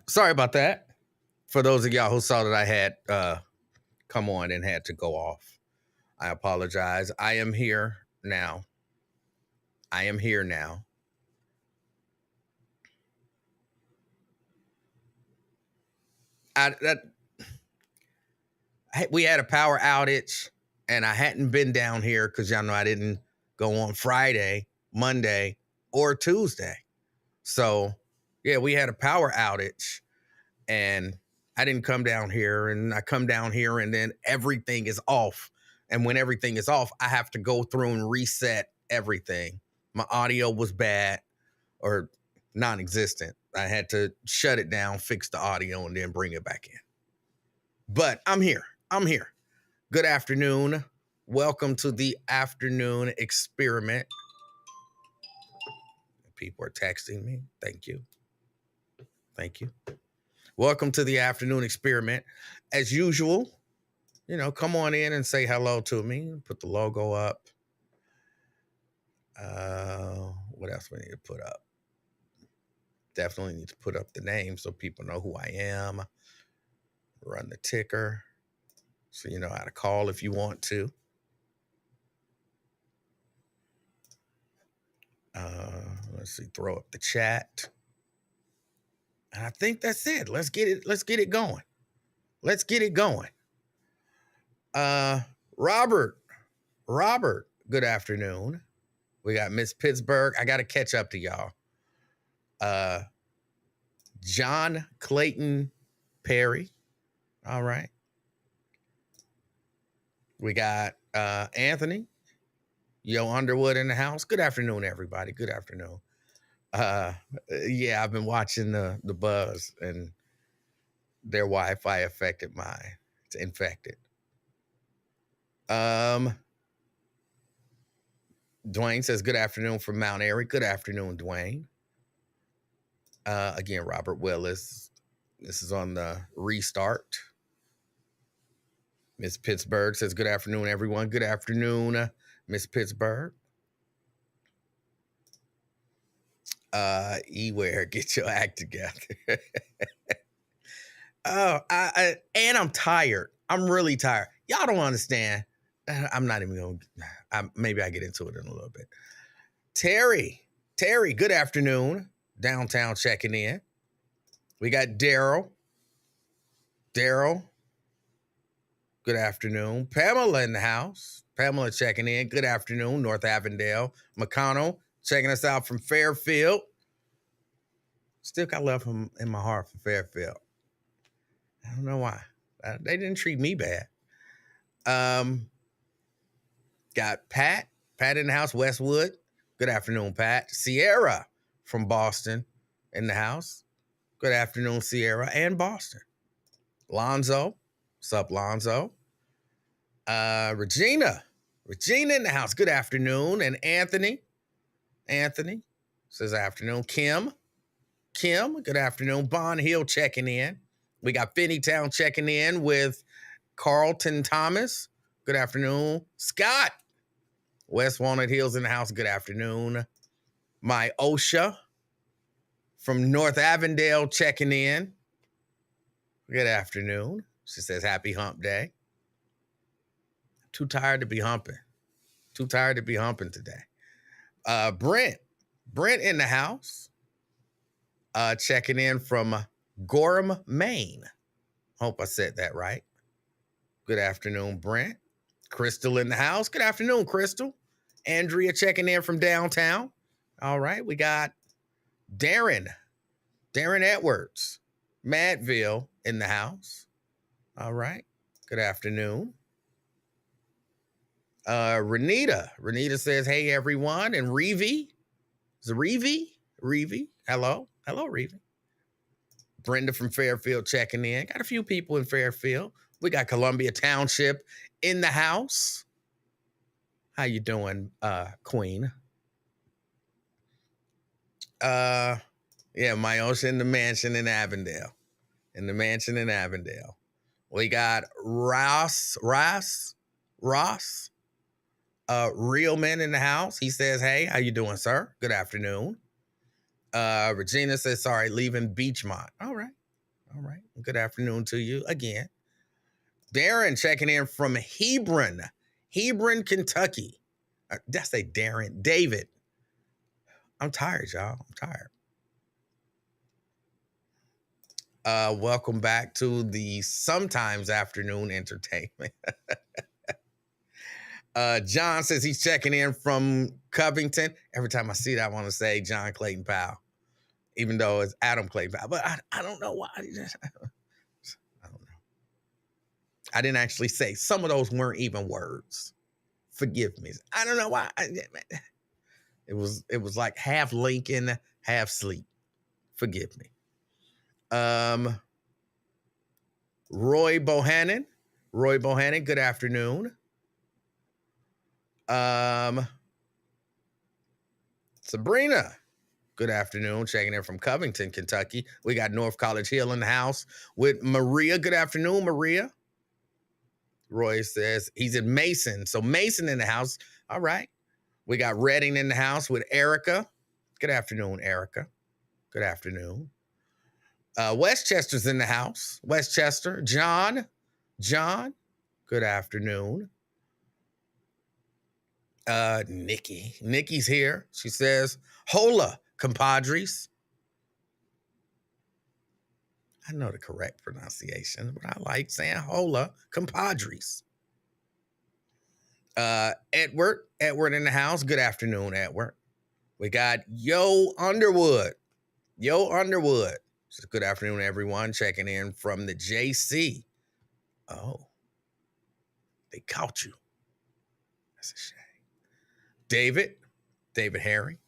Sorry about that. For those of y'all who saw that I had come on and had to go off, I apologize. I am here now. I am here now. We had a power outage, and I hadn't been down here because y'all know I didn't go on Friday, Monday, or Tuesday. So, yeah, we had a power outage, and I didn't come down here, and I come down here, and then everything is off. And when everything is off, I have to go through and reset everything. My audio was bad or non-existent. I had to shut it down, fix the audio, and then bring it back in. But I'm here. I'm here. Good afternoon. Welcome to the afternoon experiment. People are texting me. Thank you. Thank you. Welcome to the afternoon experiment. As usual, come on in and say hello to me. Put the logo up. What else we need to put up? Definitely need to put up the name so people know who I am. Run the ticker so you know how to call if you want to. Let's see, throw up the chat. And I think that's it. Let's get it going. Let's get it going. Robert, good afternoon. We got Miss Pittsburgh. I got to catch up to y'all. John Clayton Perry. All right. We got Anthony. Yo Underwood in the house. Good afternoon, everybody. Good afternoon. Yeah, I've been watching the buzz, and their Wi-Fi affected mine. It's infected. Dwayne says, good afternoon from Mount Airy. Good afternoon, Dwayne. Again, Robert Willis. This is on the restart. Miss Pittsburgh says, good afternoon, everyone. Good afternoon, Miss Pittsburgh. Eware, get your act together. And I'm tired. I'm really tired. Y'all don't understand. I'm not even going to, maybe I get into it in a little bit. Terry, good afternoon. Downtown checking in. We got Daryl, good afternoon. Pamela in the house. Pamela checking in. Good afternoon, North Avondale. McConnell checking us out from Fairfield. Still got love in my heart for Fairfield. I don't know why. They didn't treat me bad. Got Pat in the house, Westwood. Good afternoon, Pat. Sierra from Boston in the house. Good afternoon, Sierra and Boston. Lonzo. What's up, Lonzo? Regina in the house. Good afternoon. And Anthony says afternoon. Kim, good afternoon. Bond Hill checking in. We got Finneytown checking in with Carlton Thomas. Good afternoon. Scott, West Walnut Hills in the house. Good afternoon. My OSHA from North Avondale checking in. Good afternoon. She says happy hump day. Too tired to be humping. Today. Brent in the house. Checking in from Gorham, Maine. Hope I said that right. Good afternoon, Brent. Crystal in the house. Good afternoon, Crystal. Andrea checking in from downtown. All right, we got Darren Edwards, Madville in the house. All right, good afternoon. Renita says, hey, everyone. And Reevy. Is it Reevy? Hello, Reevy. Brenda from Fairfield checking in. Got a few people in Fairfield. We got Columbia Township in the house. How you doing, Queen? Yeah, Myosha in the mansion in Avondale. We got Ross, Real Men in the house. He says, hey, how you doing, sir? Good afternoon. Regina says, sorry, leaving Beachmont. All right. All right. Good afternoon to you again. Darren checking in from Hebron, Kentucky. Did I say Darren? David. I'm tired, y'all. I'm tired. Welcome back to the sometimes afternoon entertainment. John says he's checking in from Covington. Every time I see that, I want to say John Clayton Powell, even though it's Adam Clayton Powell. But I don't know why. I don't know. I didn't actually say. Some of those weren't even words. Forgive me. I don't know why. It was like half Lincoln, half sleep. Forgive me. Roy Bohannon, good afternoon. Sabrina, good afternoon. Checking in from Covington, Kentucky. We got North College Hill in the house with Maria. Good afternoon, Maria. Roy says he's in Mason. So Mason in the house. All right. We got Redding in the house with Erica. Good afternoon, Erica. Good afternoon. Westchester's in the house. Westchester. John. Good afternoon. Nikki's here. She says, hola, compadres. I know the correct pronunciation, but I like saying hola, compadres. Edward in the house. Good afternoon, Edward. We got Yo Underwood. So good afternoon, everyone. Checking in from the JC. Oh, they caught you. That's a shame. David Harry.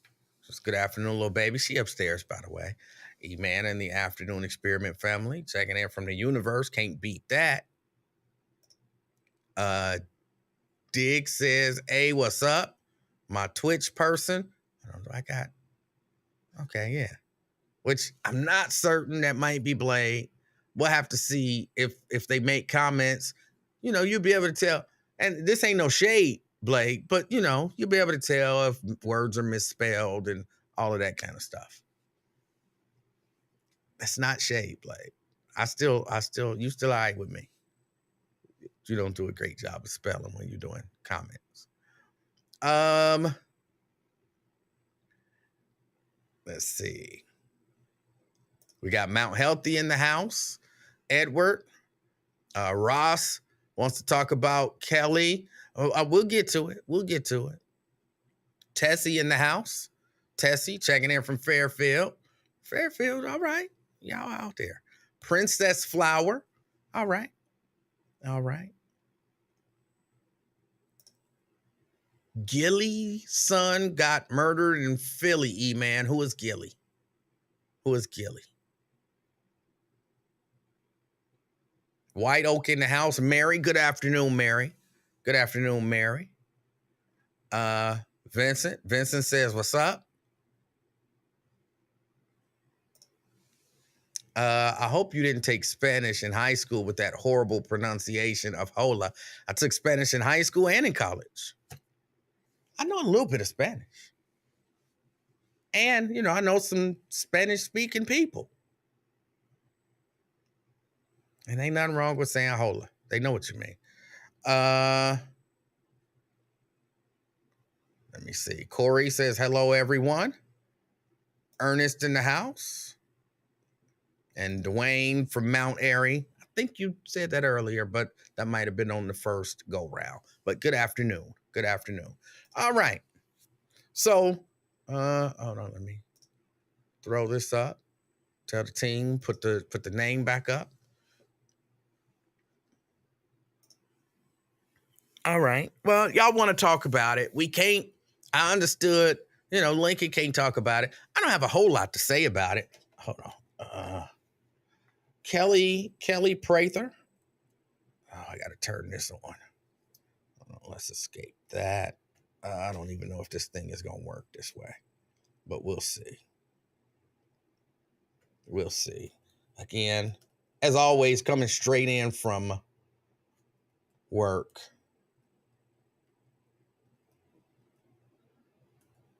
Just good afternoon, little baby. She upstairs, by the way. E-Man and the Afternoon Experiment family. Checking in from the universe. Can't beat that. Dig says, hey, what's up? My Twitch person. I don't know. Okay, yeah. Which I'm not certain that might be Blade. We'll have to see if they make comments. You'll be able to tell. And this ain't no shade, Blake, but you'll be able to tell if words are misspelled and all of that kind of stuff. That's not shade, Blake. You still all right with me. You don't do a great job of spelling when you're doing comments. Let's see. We got Mount Healthy in the house. Edward. Ross wants to talk about Kelly. We'll get to it. Tessie in the house. Tessie checking in from Fairfield. All right. Y'all out there. Princess Flower. All right. Gilly's son got murdered in Philly, E-Man. Who is Gilly? White Oak in the house. Mary, good afternoon, Mary. Vincent says, what's up? I hope you didn't take Spanish in high school with that horrible pronunciation of hola. I took Spanish in high school and in college. I know a little bit of Spanish. And, I know some Spanish-speaking people. And ain't nothing wrong with saying hola. They know what you mean. Let me see. Corey says, hello, everyone. Ernest in the house. And Dwayne from Mount Airy. I think you said that earlier, but that might have been on the first go-round. But good afternoon. All right. So, hold on. Let me throw this up. Tell the team, put the name back up. All right. Well, y'all want to talk about it. We can't. I understood. Lincoln can't talk about it. I don't have a whole lot to say about it. Hold on. Kelly Prather. Oh, I got to turn this on. Let's escape that. I don't even know if this thing is going to work this way, but we'll see. Again, as always, coming straight in from work.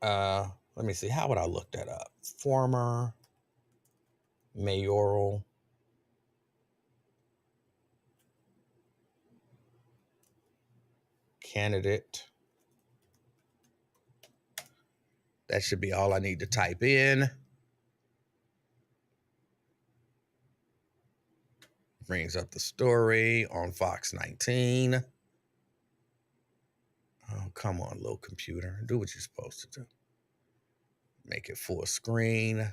Let me see. How would I look that up? Former mayoral candidate. That should be all I need to type in. Brings up the story on Fox 19. Oh, come on, little computer. Do what you're supposed to do. Make it full screen.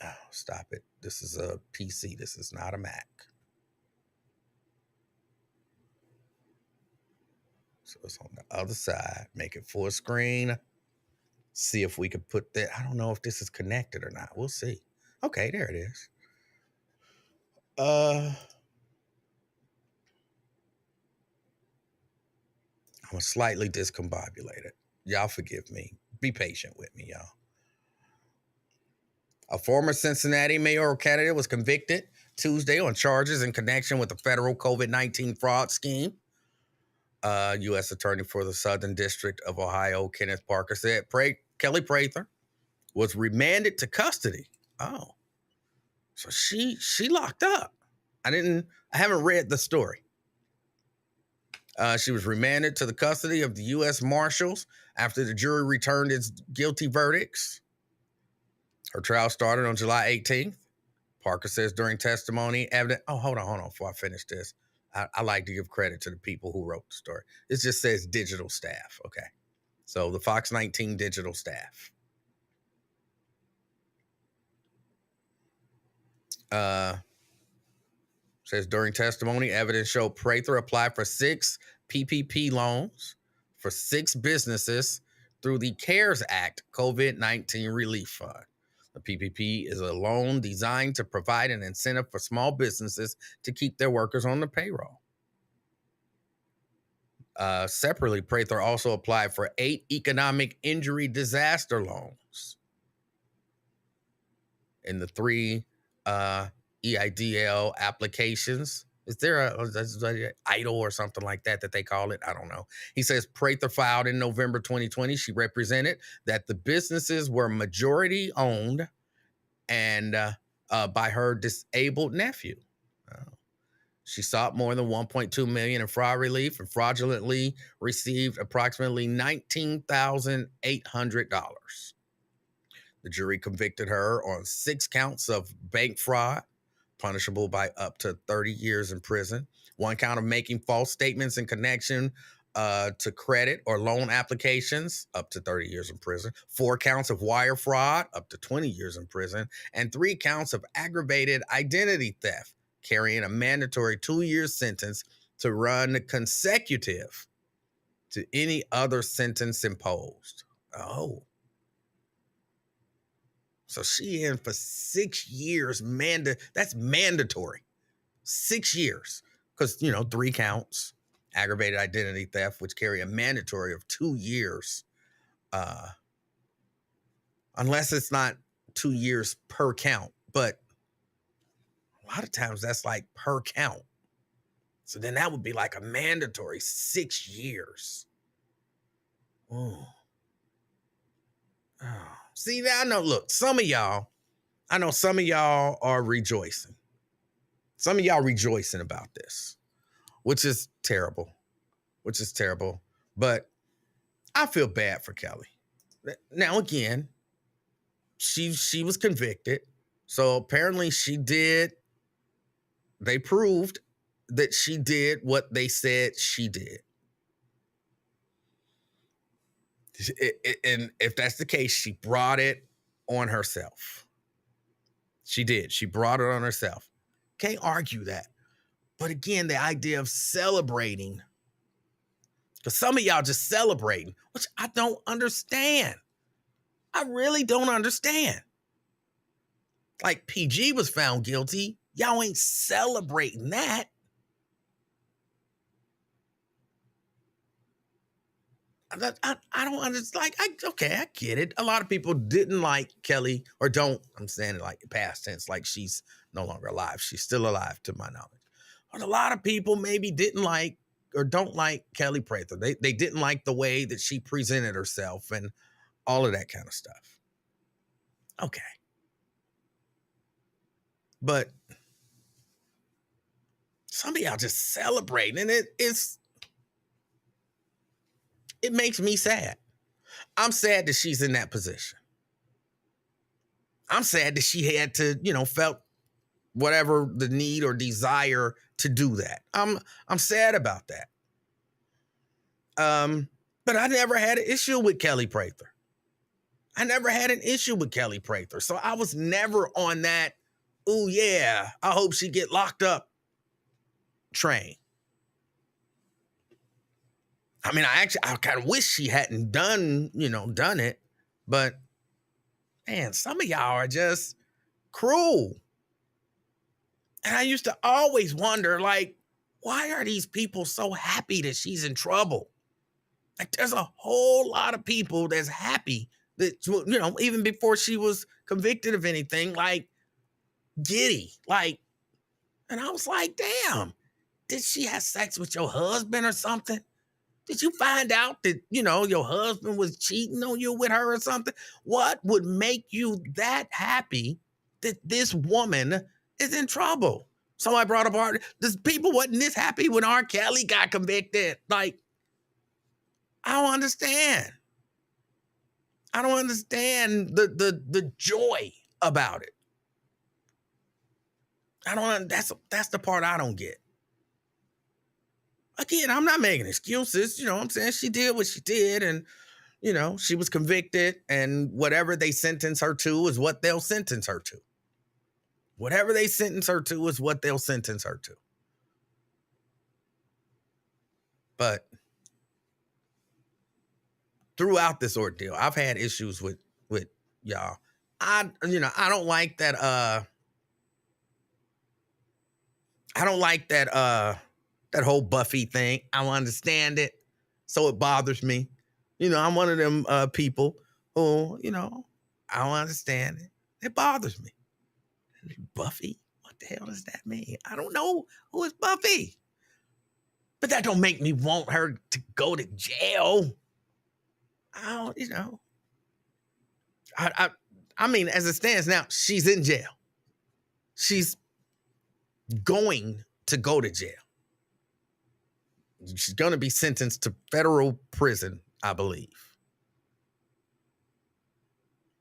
Oh, stop it. This is a PC. This is not a Mac. So it's on the other side. Make it full screen. See if we could put that. I don't know if this is connected or not. We'll see. Okay, there it is. I'm slightly discombobulated. Y'all forgive me. Be patient with me, y'all. A former Cincinnati mayoral candidate was convicted Tuesday on charges in connection with the federal COVID-19 fraud scheme. U.S. Attorney for the Southern District of Ohio, Kenneth Parker, said Kelly Prather was remanded to custody. Oh, so she locked up. I haven't read the story. She was remanded to the custody of the U.S. Marshals after the jury returned its guilty verdicts. Her trial started on July 18th. Parker says during testimony, evidence. Oh, hold on. Before I finish this, I like to give credit to the people who wrote the story. It just says digital staff. Okay. So the Fox 19 digital staff. Says during testimony, evidence showed Prather applied for 6 PPP loans for 6 businesses through the CARES Act COVID-19 Relief Fund. The PPP is a loan designed to provide an incentive for small businesses to keep their workers on the payroll. Separately, Prather also applied for 8 economic injury disaster loans in the 3 EIDL applications. Is there a idle or something like that they call it? I don't know. He says Prather filed in November 2020. She represented that the businesses were majority owned and by her disabled nephew. She sought more than $1.2 million in fraud relief and fraudulently received approximately $19,800. The jury convicted her on 6 counts of bank fraud, punishable by up to 30 years in prison. 1 count of making false statements in connection to credit or loan applications, up to 30 years in prison. 4 counts of wire fraud, up to 20 years in prison. And 3 counts of aggravated identity theft, carrying a mandatory 2-year sentence to run consecutive to any other sentence imposed. Oh. So she in for 6 years. That's mandatory. 6 years. Because, 3 counts, aggravated identity theft, which carry a mandatory of 2 years. Unless it's not 2 years per count. But a lot of times that's like per count. So then that would be like a mandatory 6 years. Oh. See, now I know, look, I know some of y'all are rejoicing. Some of y'all rejoicing about this, which is terrible. But I feel bad for Kelly. Now, again, she was convicted. So apparently they proved that she did what they said she did. And if that's the case, she brought it on herself. She did. She brought it on herself. Can't argue that. But again, the idea of celebrating, because some of y'all just celebrating, which I don't understand. I really don't understand. Like PG was found guilty. Y'all ain't celebrating that. I don't understand. Okay, I get it. A lot of people didn't like Kelly or don't. I'm saying it like past tense, like she's no longer alive. She's still alive to my knowledge. But a lot of people maybe didn't like or don't like Kelly Prather. They didn't like the way that she presented herself and all of that kind of stuff. Okay. But some of y'all just celebrating, and it's It makes me sad. I'm sad that she's in that position. I'm sad that she had to, felt whatever the need or desire to do that. I'm sad about that. But I never had an issue with Kelly Prather. I never had an issue with Kelly Prather. So I was never on that, oh yeah, I hope she get locked up train. I mean, I kind of wish she hadn't done it, but man, some of y'all are just cruel. And I used to always wonder, like, why are these people so happy that she's in trouble? Like, there's a whole lot of people that's happy that, even before she was convicted of anything, like, giddy. Like, and I was like, damn, did she have sex with your husband or something? Did you find out that, your husband was cheating on you with her or something? What would make you that happy that this woman is in trouble? Somebody brought up art. People wasn't this happy when R. Kelly got convicted. Like, I don't understand. I don't understand the joy about it. That's the part I don't get. Again, I'm not making excuses. You know what I'm saying? She did what she did, and, she was convicted, and whatever they sentence her to is what they'll sentence her to. Whatever they sentence her to is what they'll sentence her to. But throughout this ordeal, I've had issues with y'all. I don't like that that whole Buffy thing. I don't understand it. So it bothers me. I'm one of them people who, I don't understand it. It bothers me. Buffy? What the hell does that mean? I don't know who is Buffy. But that don't make me want her to go to jail. I don't, I mean, as it stands now, she's in jail. She's going to go to jail. She's going to be sentenced to federal prison, I believe.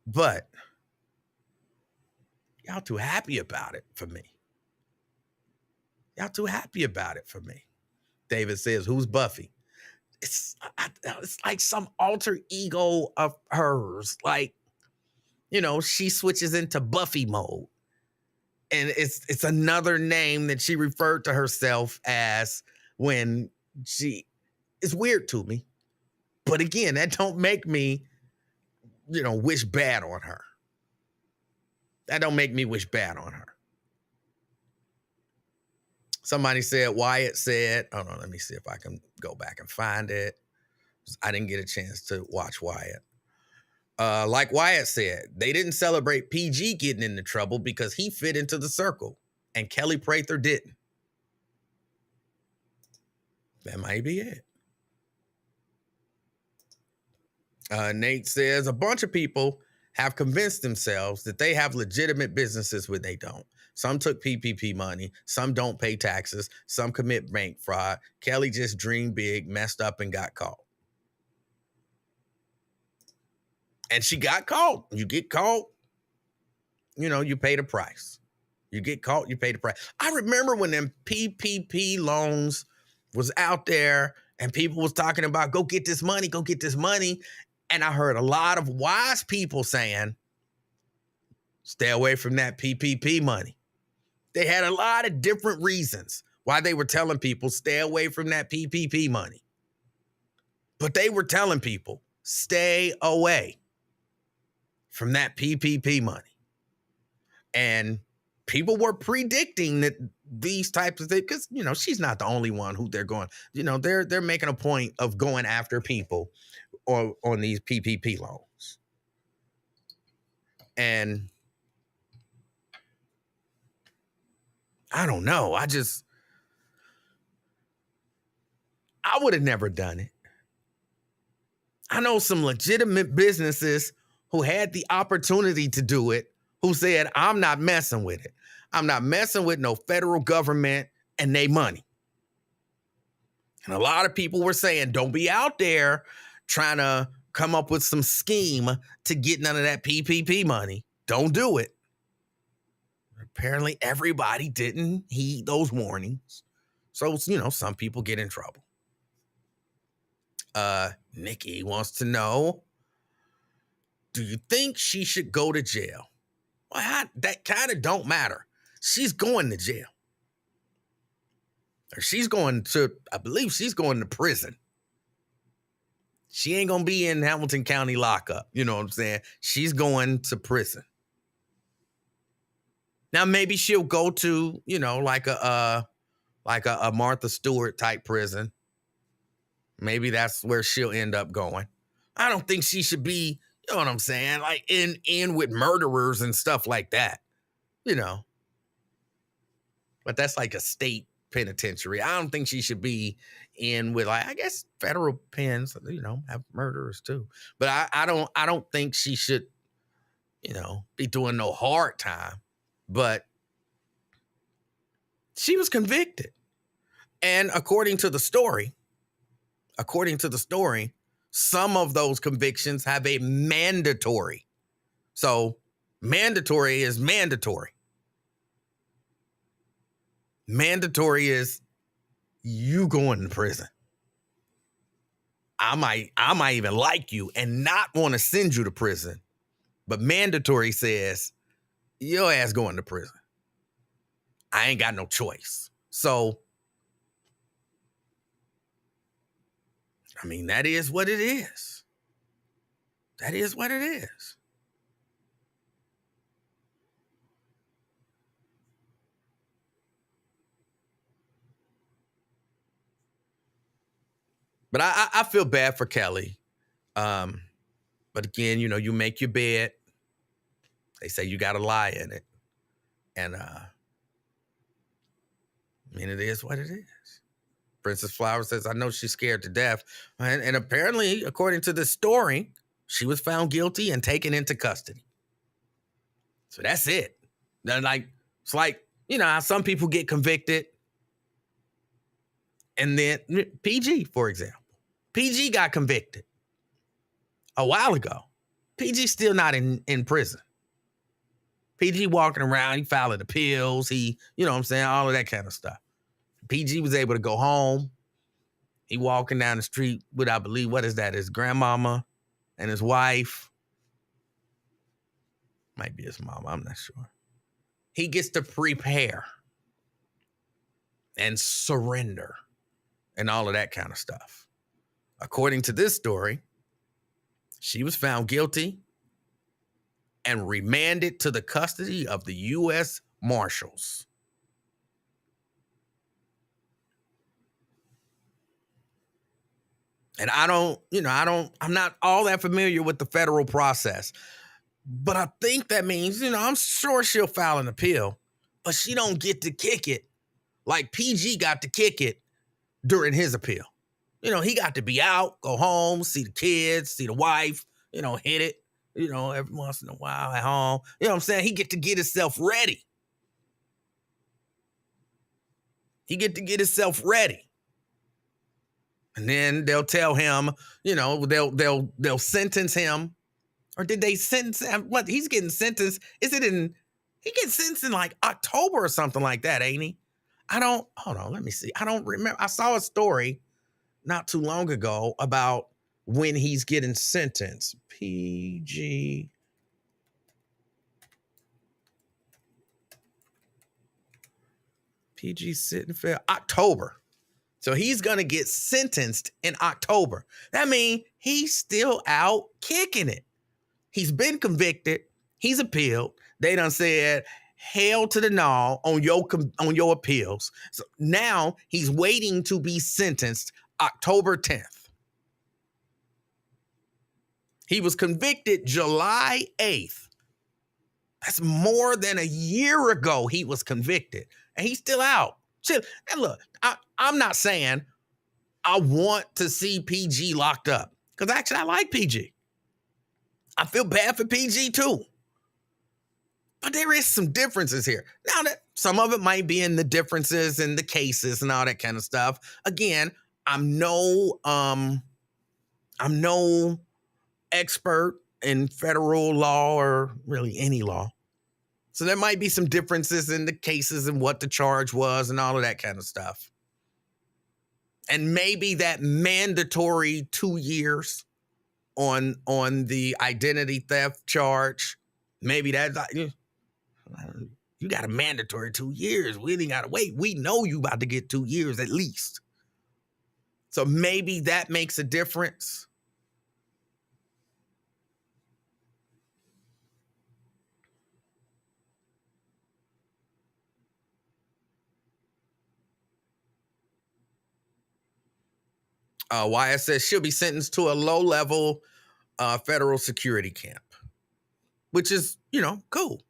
But y'all too happy about it for me. Y'all too happy about it for me. David says, who's Buffy? It's like some alter ego of hers. Like, she switches into Buffy mode. And it's another name that she referred to herself as when it's weird to me. But again, that don't make me, wish bad on her. That don't make me wish bad on her. Somebody said, Wyatt said, hold on, let me see if I can go back and find it. I didn't get a chance to watch Wyatt. Like Wyatt said, they didn't celebrate PG getting into trouble because he fit into the circle and Kelly Prather didn't. That might be it. Nate says, a bunch of people have convinced themselves that they have legitimate businesses when they don't. Some took PPP money. Some don't pay taxes. Some commit bank fraud. Kelly just dreamed big, messed up, and got caught. And she got caught. You get caught, you pay the price. You get caught, you pay the price. I remember when them PPP loans was out there and people was talking about, go get this money, go get this money. And I heard a lot of wise people saying, stay away from that PPP money. They had a lot of different reasons why they were telling people, stay away from that PPP money. But they were telling people, stay away from that PPP money. And people were predicting that these types of things, because, she's not the only one who they're going, they're making a point of going after people on these PPP loans. And I don't know. I would have never done it. I know some legitimate businesses who had the opportunity to do it, who said, I'm not messing with it. I'm not messing with no federal government and they money. And a lot of people were saying, don't be out there, trying to come up with some scheme to get none of that PPP money. Don't do it. Apparently, everybody didn't heed those warnings. So, some people get in trouble. Nikki wants to know, do you think she should go to jail? Well, that kind of don't matter. She's going to jail. Or I believe she's going to prison. She ain't going to be in Hamilton County lockup. You know what I'm saying? She's going to prison. Now, maybe she'll go to, like a Martha Stewart type prison. Maybe that's where she'll end up going. I don't think she should be, you know what I'm saying, like in with murderers and stuff like that, But that's like a state penitentiary. I don't think she should be in with, like, I guess federal pens, have murderers too. But I don't think she should, be doing no hard time. But she was convicted. And according to the story, some of those convictions have a mandatory. So mandatory is mandatory. Mandatory is you going to prison. I might even like you and not want to send you to prison. But mandatory says your ass going to prison. I ain't got no choice. So, I mean, that is what it is. That is what it is. But I feel bad for Kelly. But again, you make your bed. They say you got to lie in it. And, I mean, it is what it is. Princess Flower says, I know she's scared to death. And apparently, according to this story, she was found guilty and taken into custody. So that's it. Then, it's like, how some people get convicted. And then PG, for example. PG got convicted a while ago. PG's still not in prison. PG walking around, he filing appeals, all of that kind of stuff. PG was able to go home. He walking down the street with, I believe, what is that? His grandmama and his wife. Might be his mama, I'm not sure. He gets to prepare and surrender and all of that kind of stuff. According to this story, she was found guilty and remanded to the custody of the U.S. Marshals. And I'm not all that familiar with the federal process, but I think that means, I'm sure she'll file an appeal, but she don't get to kick it like PG got to kick it during his appeal. He got to be out, go home, see the kids, see the wife, hit it, every once in a while at home. You know what I'm saying? He get to get himself ready. And then they'll tell him, they'll sentence him. Or did they sentence him? What? He's getting sentenced. He gets sentenced in like October or something like that, ain't he? Hold on, let me see. I don't remember. I saw a story not too long ago about when he's getting sentenced. PG sitting fair. October. So he's going to get sentenced in October. That means he's still out kicking it. He's been convicted. He's appealed. They done said, hell to the no on your appeals. So now he's waiting to be sentenced October 10th. He was convicted July 8th. That's more than a year ago he was convicted. And he's still out. And look, I'm not saying I want to see PG locked up. Because actually I like PG. I feel bad for PG too. But there is some differences here. Now that some of it might be in the differences in the cases and all that kind of stuff. Again, I'm no I'm no expert in federal law or really any law. So there might be some differences in the cases and what the charge was and all of that kind of stuff. And maybe that mandatory 2 years on the identity theft charge, maybe that's you got a mandatory 2 years. We ain't got to wait. We know you about to get 2 years at least. So maybe that makes a difference. Wyatt says she'll be sentenced to a low-level federal security camp, which is, cool.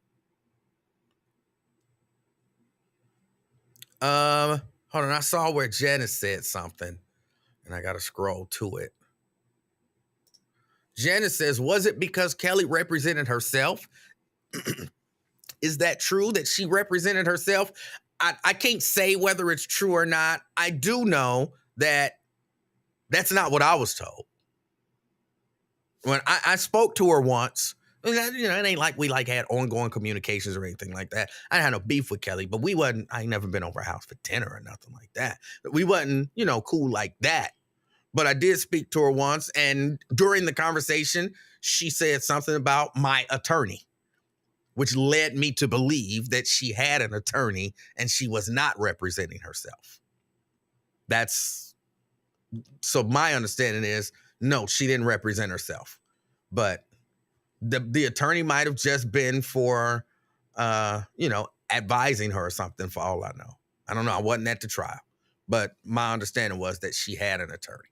Hold on. I saw where Janice said something, and I got to scroll to it. Janice says, was it because Kelly represented herself? Is that true that she represented herself? I can't say whether it's true or not. I do know that that's not what I was told. When I spoke to her once, it ain't like we had ongoing communications or anything like that. I didn't have no beef with Kelly, but I ain't never been over her house for dinner or nothing like that. But we wasn't, cool like that. But I did speak to her once, and during the conversation, she said something about my attorney, which led me to believe that she had an attorney and she was not representing herself. So my understanding is, no, she didn't represent herself. But the attorney might have just been for, advising her or something, for all I know. I don't know. I wasn't at the trial. But my understanding was that she had an attorney.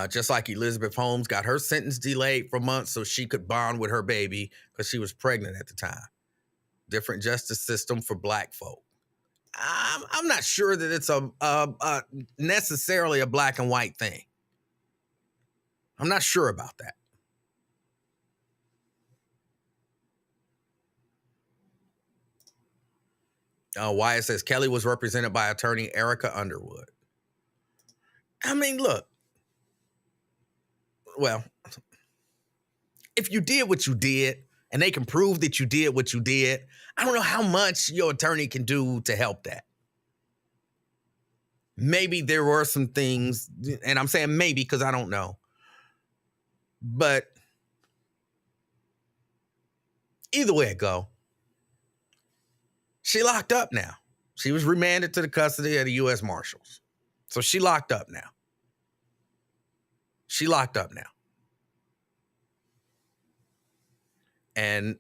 Just like Elizabeth Holmes got her sentence delayed for months so she could bond with her baby because she was pregnant at the time. Different justice system for black folk. I'm not sure that it's a necessarily a black and white thing. I'm not sure about that. Wyatt says Kelly was represented by attorney Erica Underwood. I mean, look. Well, if you did what you did and they can prove that you did what you did, I don't know how much your attorney can do to help that. Maybe there were some things, and I'm saying maybe because I don't know. But either way it go, she locked up now. She was remanded to the custody of the U.S. Marshals. So she locked up now. She locked up now. And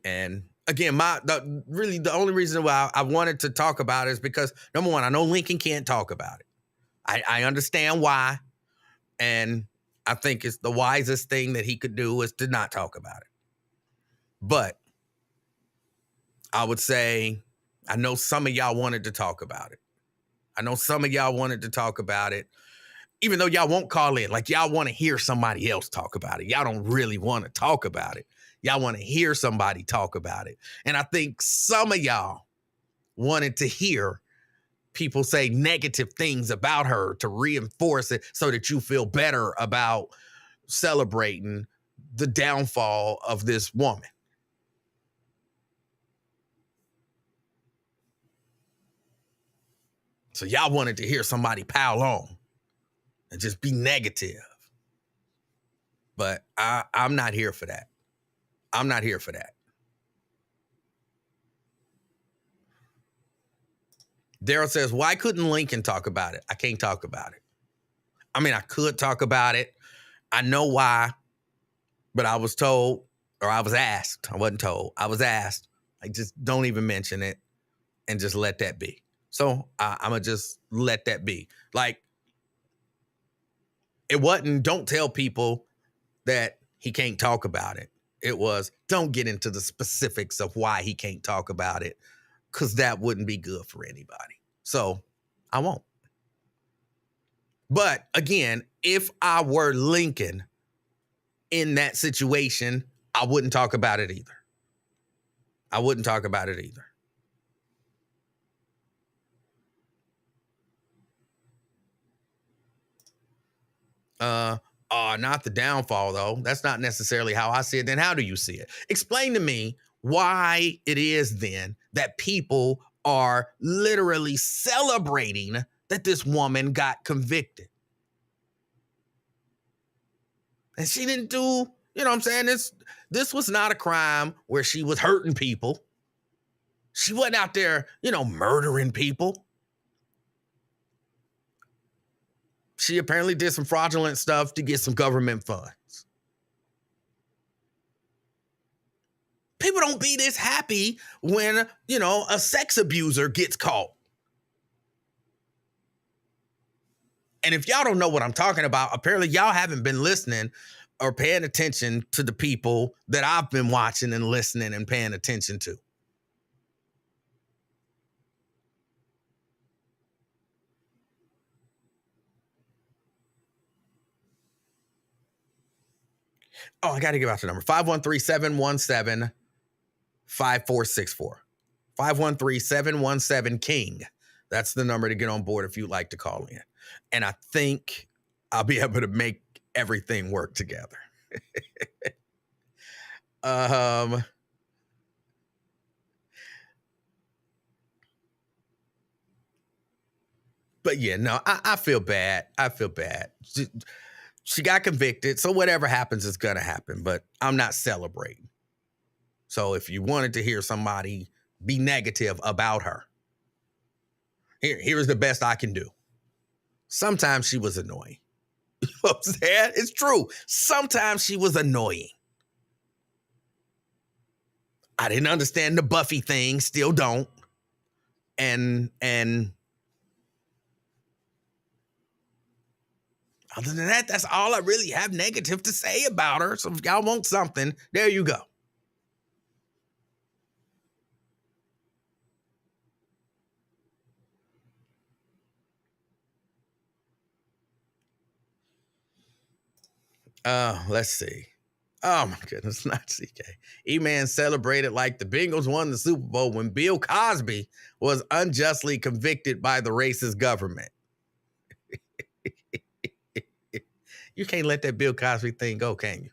again, the only reason why I wanted to talk about it is because, number one, I know Lincoln can't talk about it. I understand why. And I think it's the wisest thing that he could do is to not talk about it. But I would say, I know some of y'all wanted to talk about it. Even though y'all won't call in. Like, y'all want to hear somebody else talk about it. Y'all don't really want to talk about it. Y'all want to hear somebody talk about it. And I think some of y'all wanted to hear people say negative things about her to reinforce it so that you feel better about celebrating the downfall of this woman. So y'all wanted to hear somebody pile on and just be negative. But I'm not here for that. I'm not here for that. Daryl says, why couldn't Lincoln talk about it? I can't talk about it. I mean, I could talk about it. I know why, but I was told, or I was asked. I wasn't told. I was asked. Like, just don't even mention it and just let that be. So I'm going to just let that be. Like, it wasn't, don't tell people that he can't talk about it. It was, don't get into the specifics of why he can't talk about it, because that wouldn't be good for anybody. So I won't. But again, if I were Lincoln in that situation, I wouldn't talk about it either. I wouldn't talk about it either. Not the downfall, though. That's not necessarily how I see it. Then how do you see it? Explain to me why it is then that people are literally celebrating that this woman got convicted. And she didn't do, you know what I'm saying? This was not a crime where she was hurting people. She wasn't out there, murdering people. She apparently did some fraudulent stuff to get some government funds. People don't be this happy when, a sex abuser gets caught. And if y'all don't know what I'm talking about, apparently y'all haven't been listening or paying attention to the people that I've been watching and listening and paying attention to. Oh, I got to give out the number. 513-717-5464. 513-717-KING. That's the number to get on board if you'd like to call in. And I think I'll be able to make everything work together. But yeah, no, I feel bad. I feel bad. She got convicted, so whatever happens is going to happen, but I'm not celebrating. So if you wanted to hear somebody be negative about her, here's the best I can do. Sometimes she was annoying. You know what I'm saying? It's true. Sometimes she was annoying. I didn't understand the Buffy thing, still don't. And other than that, that's all I really have negative to say about her. So if y'all want something, there you go. Let's see. Oh my goodness, not CK. E-Man celebrated like the Bengals won the Super Bowl when Bill Cosby was unjustly convicted by the racist government. You can't let that Bill Cosby thing go, can you?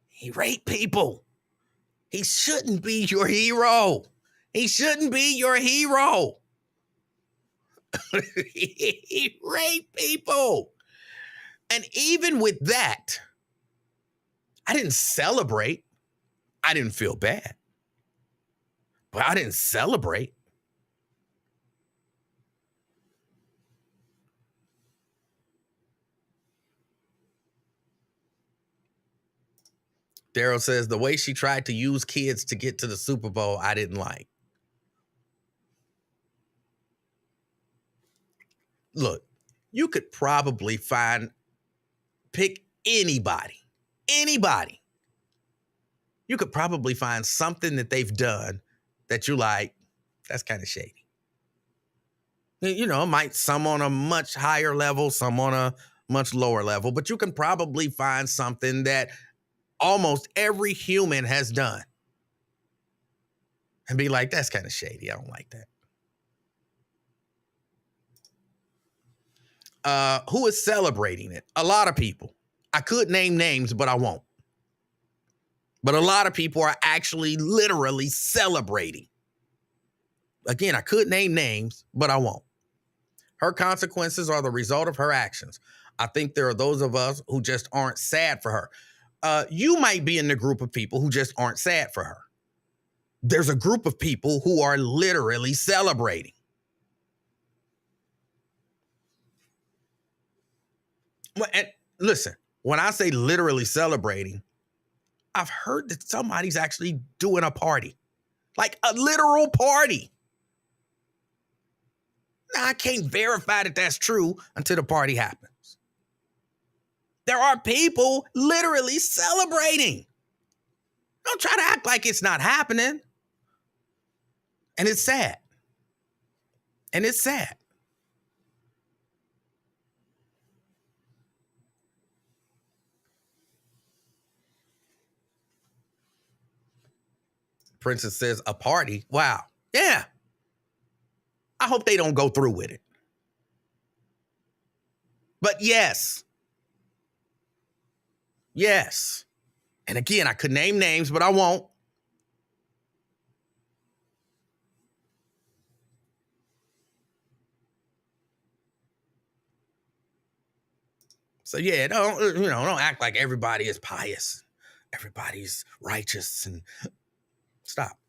He raped people. He shouldn't be your hero. He shouldn't be your hero. He raped people. And even with that, I didn't celebrate. I didn't feel bad. But I didn't celebrate. Daryl says the way she tried to use kids to get to the Super Bowl, I didn't like. Look, you could probably pick anybody. You could probably find something that they've done that you like, that's kind of shady. Some on a much higher level, some on a much lower level, but you can probably find something that almost every human has done and be like, that's kind of shady. I don't like that. Who is celebrating it? A lot of people. I could name names, but I won't. But a lot of people are actually literally celebrating. Again, I could name names, but I won't. Her consequences are the result of her actions. I think there are those of us who just aren't sad for her. You might be in the group of people who just aren't sad for her. There's a group of people who are literally celebrating. And listen, when I say literally celebrating, I've heard that somebody's actually doing a party, like a literal party. Now, I can't verify that that's true until the party happens. There are people literally celebrating. Don't try to act like it's not happening. And it's sad. Princess says, a party? Wow. Yeah. I hope they don't go through with it. But yes. Yes. And again, I could name names, but I won't. So yeah, don't act like everybody is pious. Everybody's righteous and stop.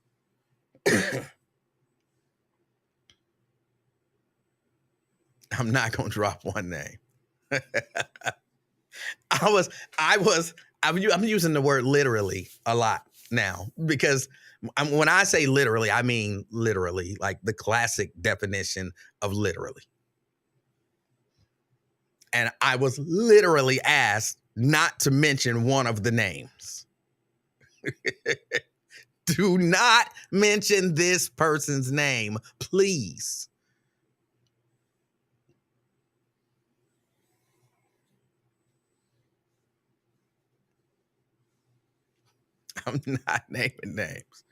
I'm not gonna drop one name. I'm using the word literally a lot now because when I say literally, I mean literally, like the classic definition of literally. And I was literally asked not to mention one of the names. Do not mention this person's name, please. I'm not naming names.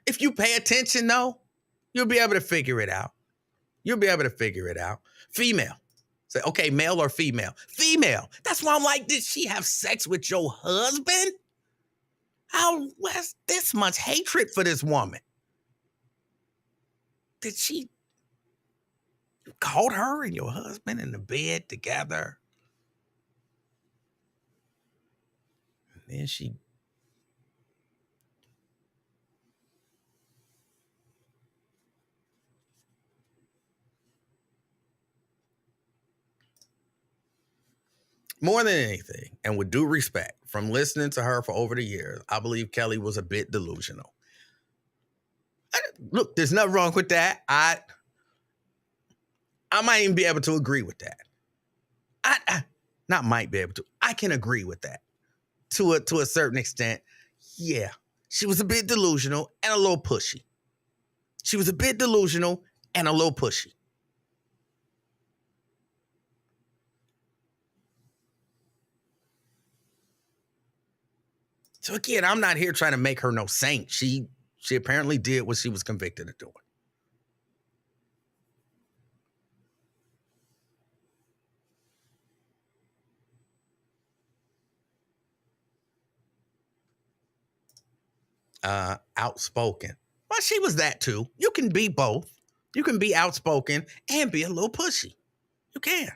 If you pay attention, though, you'll be able to figure it out. Female. Say, okay, male or female? Female. That's why I'm like, did she have sex with your husband? How was this much hatred for this woman? Did she caught her and your husband in the bed together? And then she more than anything, and with due respect, from listening to her for over the years, I believe Kelly was a bit delusional. Look, there's nothing wrong with that. I might even be able to agree with that. I not might be able to. I can agree with that to a certain extent. Yeah, she was a bit delusional and a little pushy. So again, I'm not here trying to make her no saint. She apparently did what she was convicted of doing. Outspoken. Well, she was that too. You can be both. You can be outspoken and be a little pushy. You can.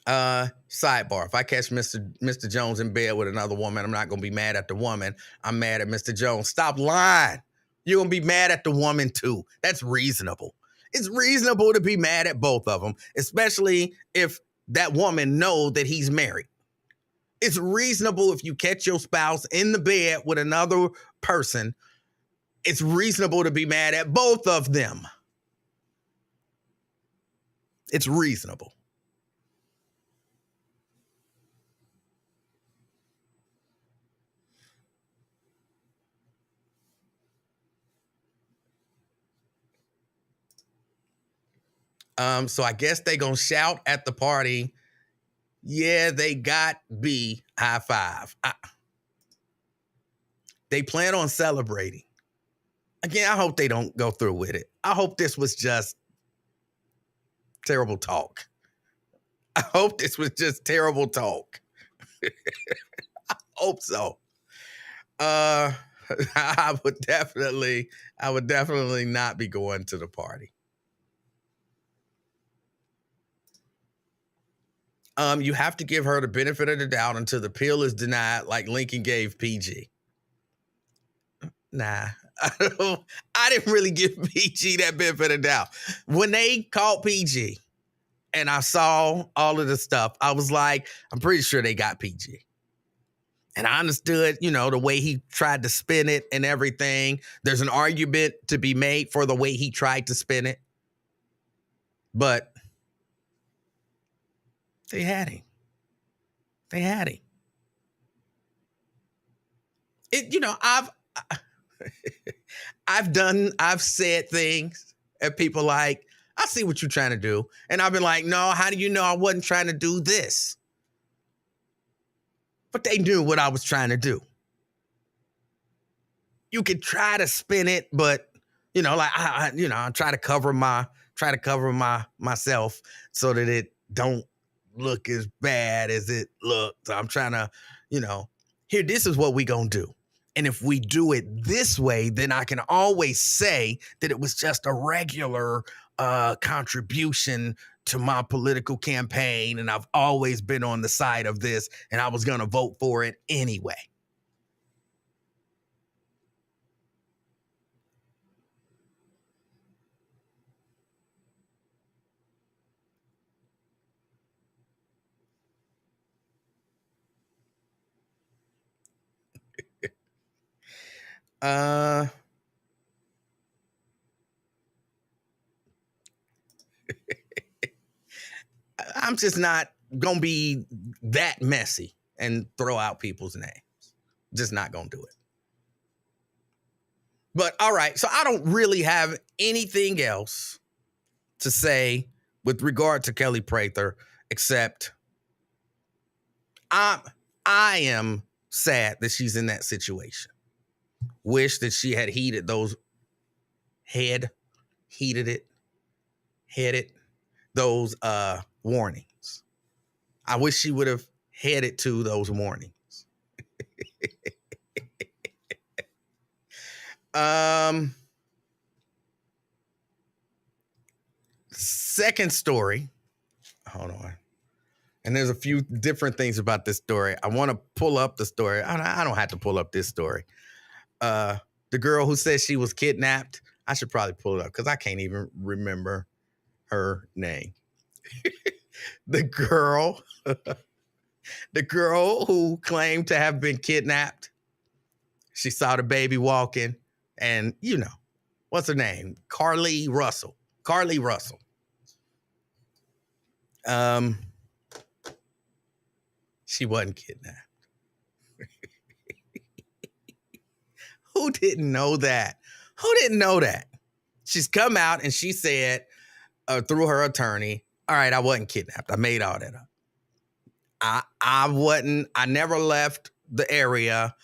Sidebar. If I catch Mr. Jones in bed with another woman, I'm not gonna be mad at the woman. I'm mad at Mr. Jones. Stop lying. You're gonna be mad at the woman too. That's reasonable. It's reasonable to be mad at both of them, especially if that woman knows that he's married. It's reasonable if you catch your spouse in the bed with another person. It's reasonable to be mad at both of them. It's reasonable. So I guess they gonna shout at the party, yeah, they got B, high five. They plan on celebrating. Again, I hope they don't go through with it. I hope this was just terrible talk. I hope this was just terrible talk. I hope so. I would definitely not be going to the party. You have to give her the benefit of the doubt until the pill is denied, like Lincoln gave PG. Nah, I didn't really give PG that benefit of the doubt. When they called PG and I saw all of the stuff, I was like, I'm pretty sure they got PG. And I understood, the way he tried to spin it and everything. There's an argument to be made for the way he tried to spin it. But they had him. I've said things and people like, I see what you're trying to do. And I've been like, no, how do you know I wasn't trying to do this? but they knew what I was trying to do. You could try to spin it, but like I try to cover myself so that it don't look as bad as it looked. I'm trying to, here, this is what we gonna do. And if we do it this way, then I can always say that it was just a regular contribution to my political campaign. And I've always been on the side of this, and I was gonna vote for it anyway. Uh, I'm just not gonna be that messy and throw out people's names. Just not gonna do it. But all right, so I don't really have anything else to say with regard to Kelly Prather, except I am sad that she's in that situation. Wish that she had heeded those those warnings. I wish she would have headed to those warnings. Second story. Hold on. And there's a few different things about this story. I want to pull up the story. I don't have to pull up this story. The girl who says she was kidnapped. I should probably pull it up because I can't even remember her name. The girl who claimed to have been kidnapped. She saw the baby walking, and what's her name? Carly Russell. She wasn't kidnapped. Who didn't know that? She's come out and she said through her attorney, all right, I wasn't kidnapped. I made all that up. I never left the area,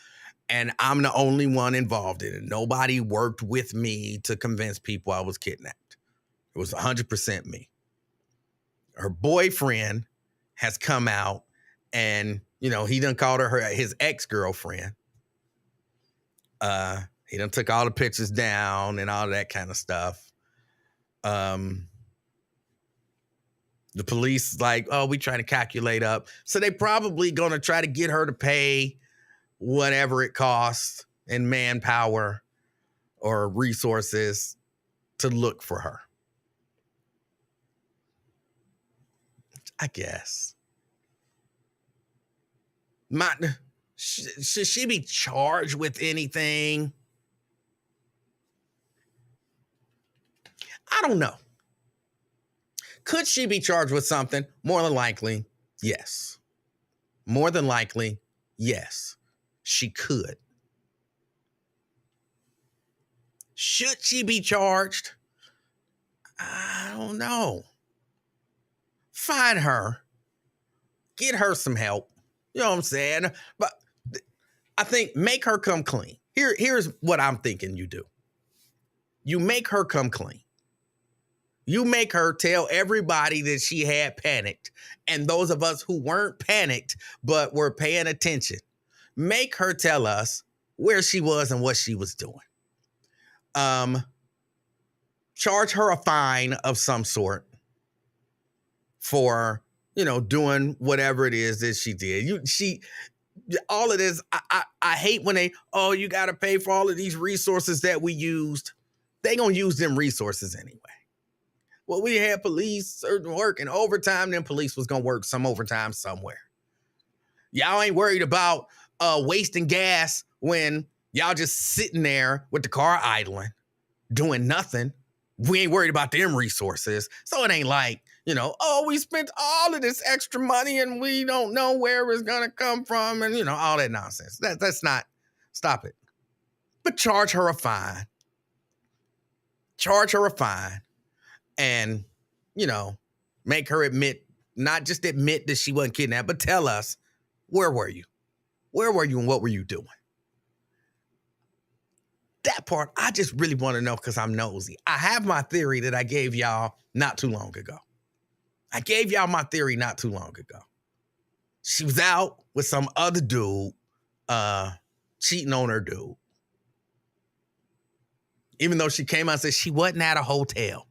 and I'm the only one involved in it. Nobody worked with me to convince people I was kidnapped. It was 100% me. Her boyfriend has come out and, he done called her his ex-girlfriend. He done took all the pictures down and all that kind of stuff. The police like, oh, we trying to calculate up. So they probably going to try to get her to pay whatever it costs in manpower or resources to look for her. I guess. Should she be charged with anything? I don't know. Could she be charged with something? More than likely, yes. She could. Should she be charged? I don't know. Find her. Get her some help. You know what I'm saying? But I think make her come clean. Here's what I'm thinking you do. You make her come clean. You make her tell everybody that she had panicked. And those of us who weren't panicked but were paying attention, make her tell us where she was and what she was doing. Charge her a fine of some sort for, doing whatever it is that she did. All of this, I hate when you got to pay for all of these resources that we used. They gonna use them resources anyway. Well, we had police working overtime, then police was gonna work some overtime somewhere. Y'all ain't worried about wasting gas when y'all just sitting there with the car idling, doing nothing. We ain't worried about them resources. So it ain't like, we spent all of this extra money and we don't know where it's gonna come from and, all that nonsense. That's not, stop it. But charge her a fine. And, make her not just admit that she wasn't kidnapped, but tell us, where were you? Where were you and what were you doing? That part, I just really want to know because I'm nosy. I have my theory that I gave y'all not too long ago. I gave y'all my theory not too long ago. She was out with some other dude, cheating on her dude. Even though she came out and said she wasn't at a hotel,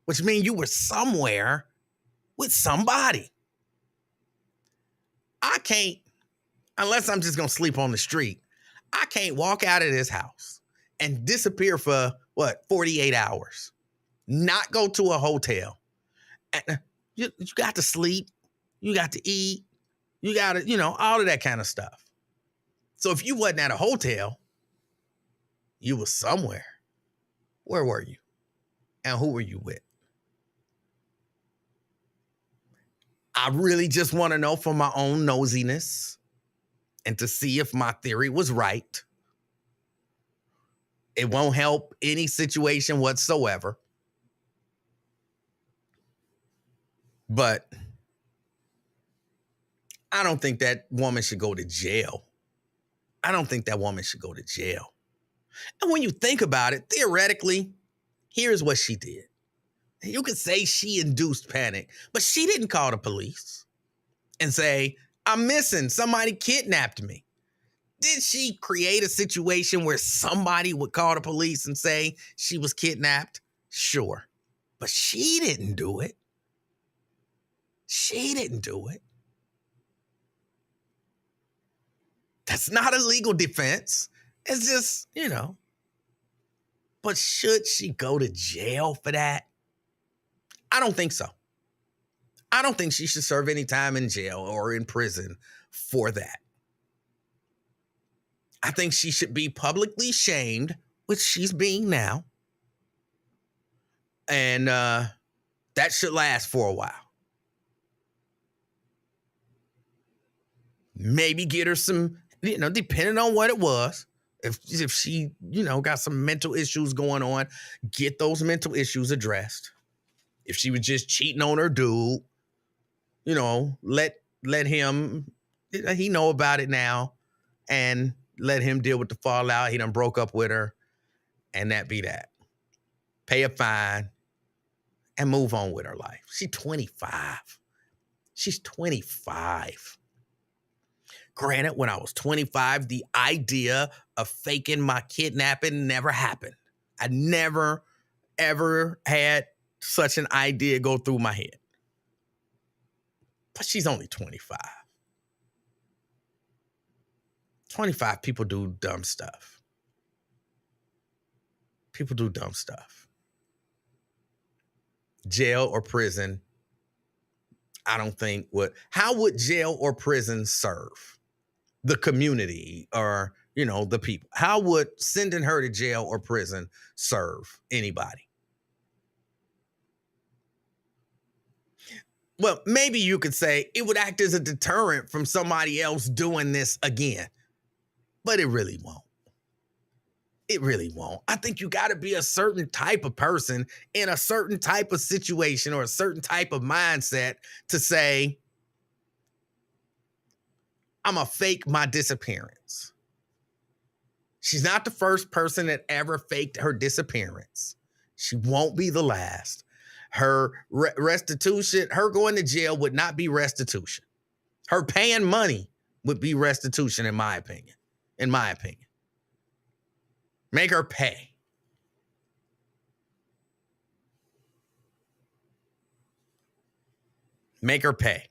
which means you were somewhere with somebody. I can't, unless I'm just going to sleep on the street, I can't walk out of this house and disappear for, 48 hours, not go to a hotel. And you got to sleep, you got to eat, you got to, all of that kind of stuff. So if you wasn't at a hotel, you was somewhere. Where were you? And who were you with? I really just want to know for my own nosiness and to see if my theory was right. It won't help any situation whatsoever. But I don't think that woman should go to jail. I don't think that woman should go to jail. And when you think about it, theoretically, here's what she did. You could say she induced panic, but she didn't call the police and say, I'm missing, somebody kidnapped me. Did she create a situation where somebody would call the police and say she was kidnapped? Sure. But she didn't do it. She didn't do it. That's not a legal defense. It's just, But should she go to jail for that? I don't think so. I don't think she should serve any time in jail or in prison for that. I think she should be publicly shamed, which she's being now. And that should last for a while. Maybe get her some, depending on what it was. If she, got some mental issues going on, get those mental issues addressed. If she was just cheating on her dude, let him, he know about it now, and let him deal with the fallout. He done broke up with her, and that be that. Pay a fine and move on with her life. She's 25. She's 25. Granted, when I was 25, the idea of faking my kidnapping never happened. I never, ever had such an idea go through my head. But she's only 25. 25 people do dumb stuff. People do dumb stuff. Jail or prison, I don't think would. How would jail or prison serve the community or, the people? How would sending her to jail or prison serve anybody? Well, maybe you could say it would act as a deterrent from somebody else doing this again, but it really won't. It really won't. I think you got to be a certain type of person in a certain type of situation or a certain type of mindset to say, I'm going to fake my disappearance. She's not the first person that ever faked her disappearance. She won't be the last. Her restitution, her going to jail would not be restitution. Her paying money would be restitution, in my opinion. Make her pay. Make her pay.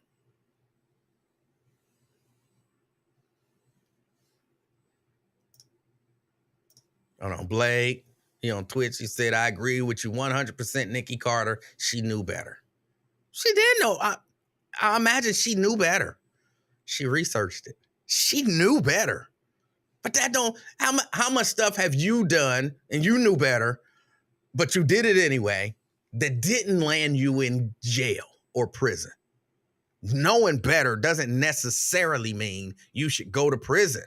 I don't know, Blake, on Twitch, he said, I agree with you 100%, Nikki Carter. She knew better. She did know. I imagine she knew better. She researched it. She knew better. But that don't, how much stuff have you done and you knew better, but you did it anyway, that didn't land you in jail or prison? Knowing better doesn't necessarily mean you should go to prison.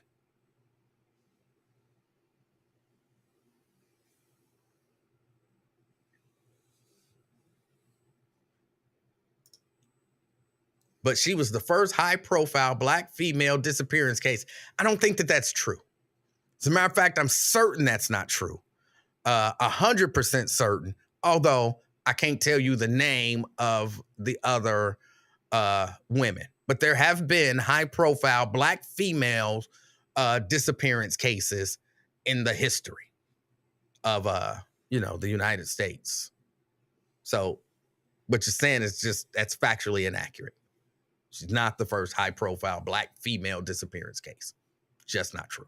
but she was the first high-profile Black female disappearance case. I don't think that that's true. As a matter of fact, I'm certain that's not true. 100% certain, although I can't tell you the name of the other women. But there have been high-profile Black females disappearance cases in the history of the United States. So what you're saying is that's factually inaccurate. She's not the first high-profile Black female disappearance case. Just not true.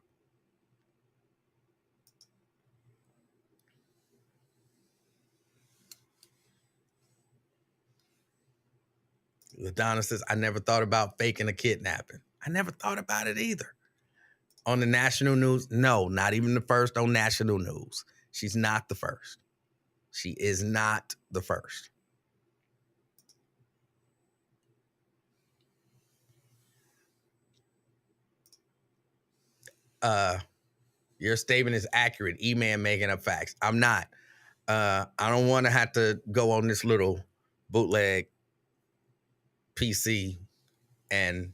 LaDonna says, I never thought about faking a kidnapping. I never thought about it either. On the national news? No, not even the first on national news. She's not the first. She is not the first. Your statement is accurate. E-Man making up facts. I'm not. I don't want to have to go on this little bootleg PC and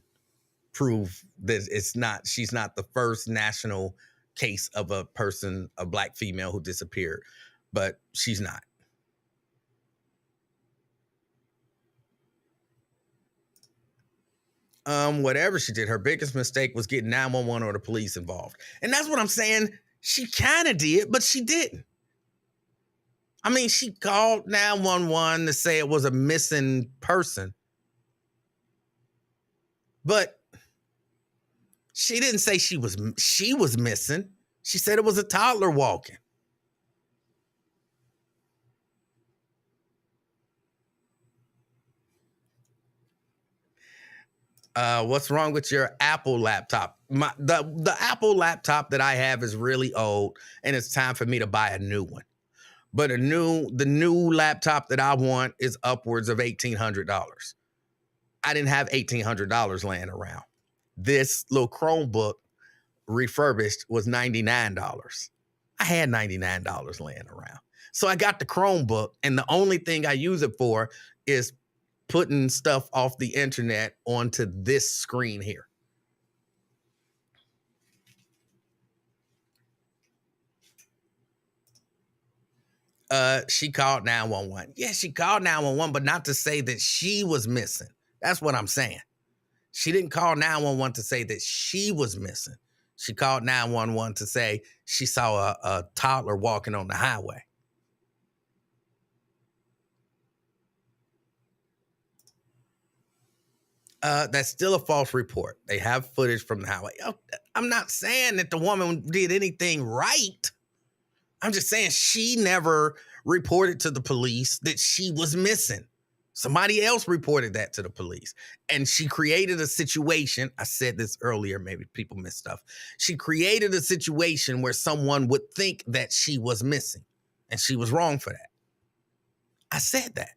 prove that she's not the first national case of a Black female who disappeared, but she's not. Whatever she did, her biggest mistake was getting 911 or the police involved. And that's what I'm saying. She kind of did, but she didn't. I mean, she called 911 to say it was a missing person. But she didn't say she was missing. She said it was a toddler walking. What's wrong with your Apple laptop? The Apple laptop that I have is really old, and it's time for me to buy a new one. But the new laptop that I want is upwards of $1,800. I didn't have $1,800 laying around. This little Chromebook refurbished was $99. I had $99 laying around. So I got the Chromebook, and the only thing I use it for is putting stuff off the internet onto this screen here. She called 911. Yeah, she called 911, but not to say that she was missing. That's what I'm saying. She didn't call 911 to say that she was missing. She called 911 to say she saw a toddler walking on the highway. That's still a false report. They have footage from the highway. I'm not saying that the woman did anything right. I'm just saying she never reported to the police that she was missing. Somebody else reported that to the police. And she created a situation. I said this earlier, maybe people missed stuff. She created a situation where someone would think that she was missing. And she was wrong for that. I said that.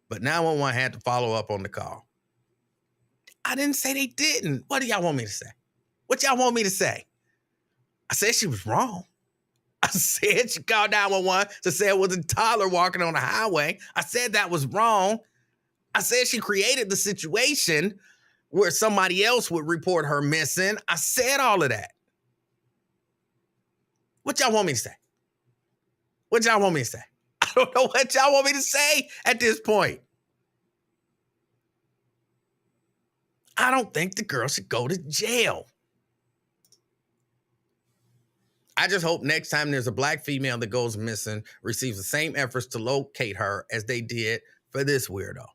But 911 had to follow up on the call. I didn't say they didn't. What do y'all want me to say? What y'all want me to say? I said she was wrong. I said she called 911 to say it was a toddler walking on the highway. I said that was wrong. I said she created the situation where somebody else would report her missing. I said all of that. What y'all want me to say? What y'all want me to say? I don't know what y'all want me to say at this point. I don't think the girl should go to jail. I just hope next time there's a Black female that goes missing, receives the same efforts to locate her as they did for this weirdo.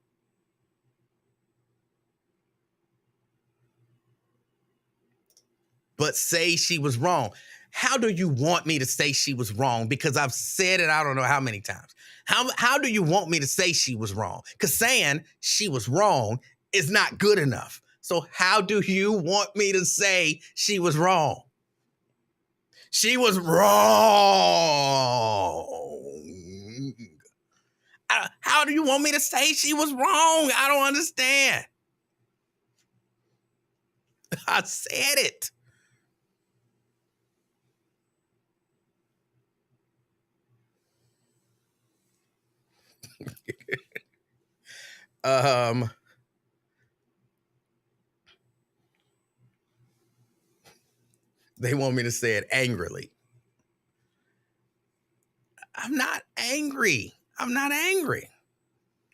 But say she was wrong. How do you want me to say she was wrong? Because I've said it I don't know how many times. How do you want me to say she was wrong? Because saying she was wrong is not good enough. So how do you want me to say she was wrong? She was wrong. How do you want me to say she was wrong? I don't understand. I said it. um, they want me to say it angrily. I'm not angry. I'm not angry.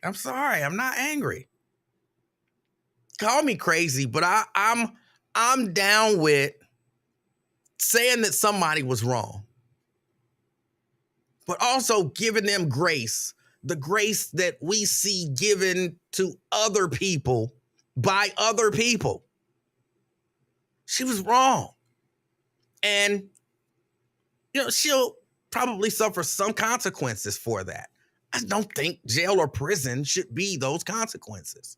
I'm sorry. I'm not angry. Call me crazy, but I'm down with saying that somebody was wrong, but also giving them grace, the grace that we see given to other people by other people. She was wrong. And, she'll probably suffer some consequences for that. I don't think jail or prison should be those consequences.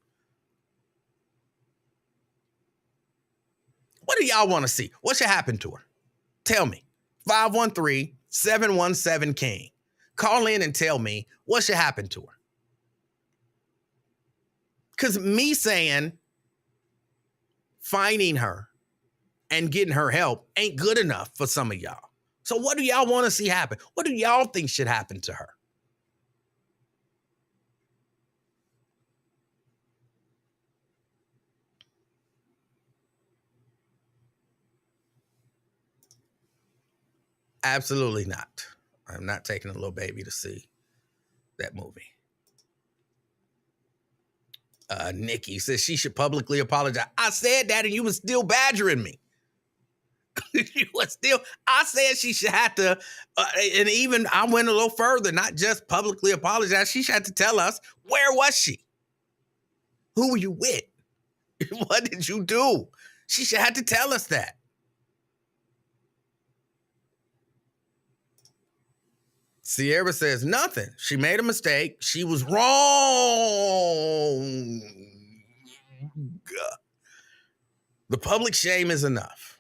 What do y'all want to see? What should happen to her? Tell me. 513-717-KING. Call in and tell me what should happen to her. Because me saying finding her and getting her help ain't good enough for some of y'all. So what do y'all want to see happen? What do y'all think should happen to her? Absolutely not. I'm not taking a little baby to see that movie. Nikki says she should publicly apologize. I said that and you was still badgering me. I said she should have to, and even I went a little further, not just publicly apologize. She should have to tell us, where was she? Who were you with? What did you do? She should have to tell us that. Sierra says nothing. She made a mistake. She was wrong. The public shame is enough.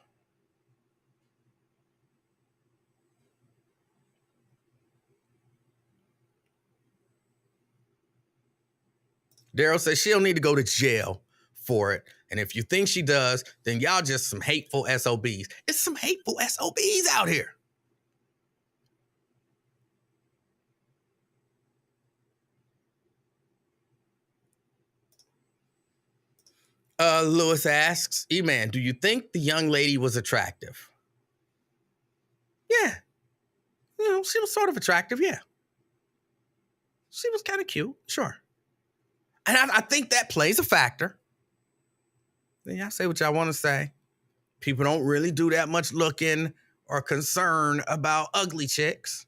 Daryl says she don't need to go to jail for it. And if you think she does, then y'all just some hateful SOBs. It's some hateful SOBs out here. Lewis asks, E-Man, do you think the young lady was attractive? Yeah. She was sort of attractive, yeah. She was kind of cute, sure. And I think that plays a factor. Then y'all say what y'all want to say. People don't really do that much looking or concern about ugly chicks.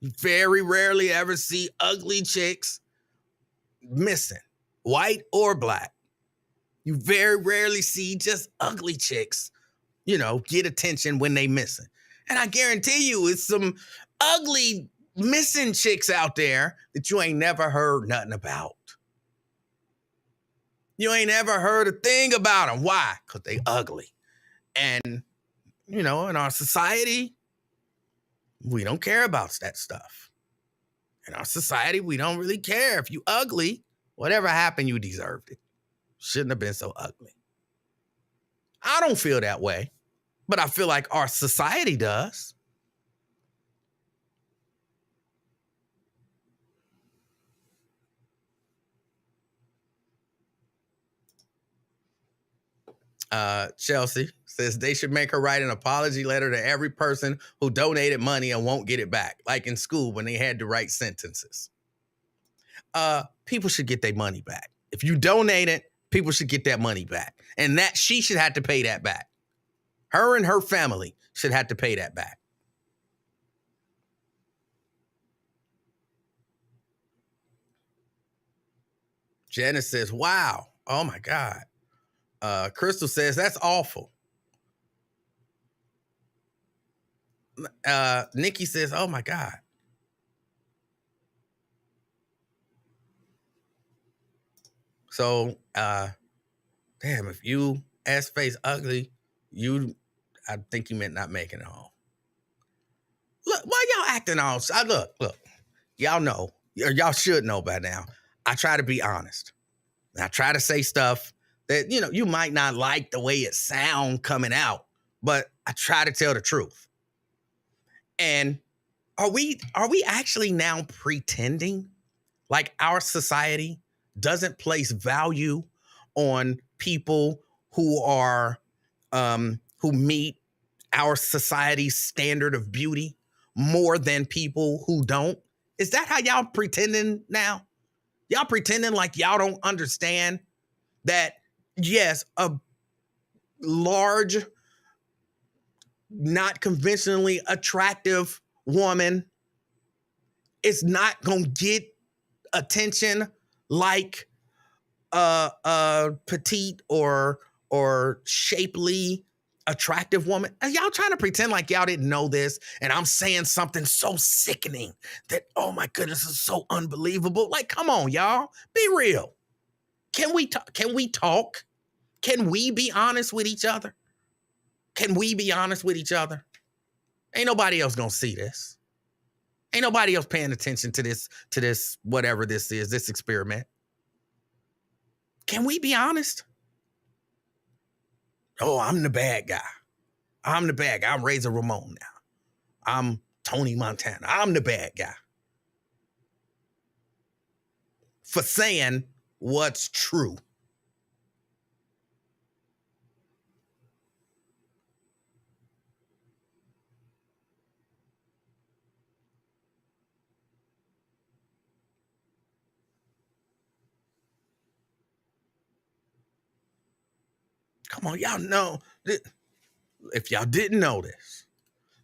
You very rarely ever see ugly chicks missing, white or black. You very rarely see just ugly chicks, get attention when they missing. And I guarantee you it's some ugly missing chicks out there that you ain't never heard nothing about. You ain't ever heard a thing about them. Why? Because they ugly. And, in our society, we don't care about that stuff. In our society, we don't really care. If you ugly, whatever happened, you deserved it. Shouldn't have been so ugly. I don't feel that way, but I feel like our society does. Chelsea says they should make her write an apology letter to every person who donated money and won't get it back, like in school when they had to write sentences. People should get their money back. If you donate it, people should get that money back. And that she should have to pay that back. Her and her family should have to pay that back. Janice says, wow. Oh my God. Crystal says, that's awful. Nikki says, oh my God. So, damn, if you ass face ugly, I think you meant not making it home. Look, why y'all acting all, look, y'all know, or y'all should know by now. I try to be honest. I try to say stuff that, you might not like the way it sound coming out, but I try to tell the truth. And are we actually now pretending Like our society doesn't place value on people who are who meet our society's standard of beauty more than people who don't. Is that how y'all pretending now? Y'all pretending like y'all don't understand that, yes, a large, not conventionally attractive woman is not going to get attention like a petite or shapely attractive woman. And y'all trying to pretend like y'all didn't know this, and I'm saying something so sickening that, oh my goodness, is so unbelievable. Like, come on, y'all, be real. Can we talk? Can we talk? Can we be honest with each other? Can we be honest with each other? Ain't nobody else gonna see this. Ain't nobody else paying attention to this, whatever this is, this experiment. Can we be honest? Oh, I'm the bad guy. I'm the bad guy. I'm Razor Ramon now. I'm Tony Montana. I'm the bad guy. For saying what's true. Come on, y'all know. If y'all didn't know this,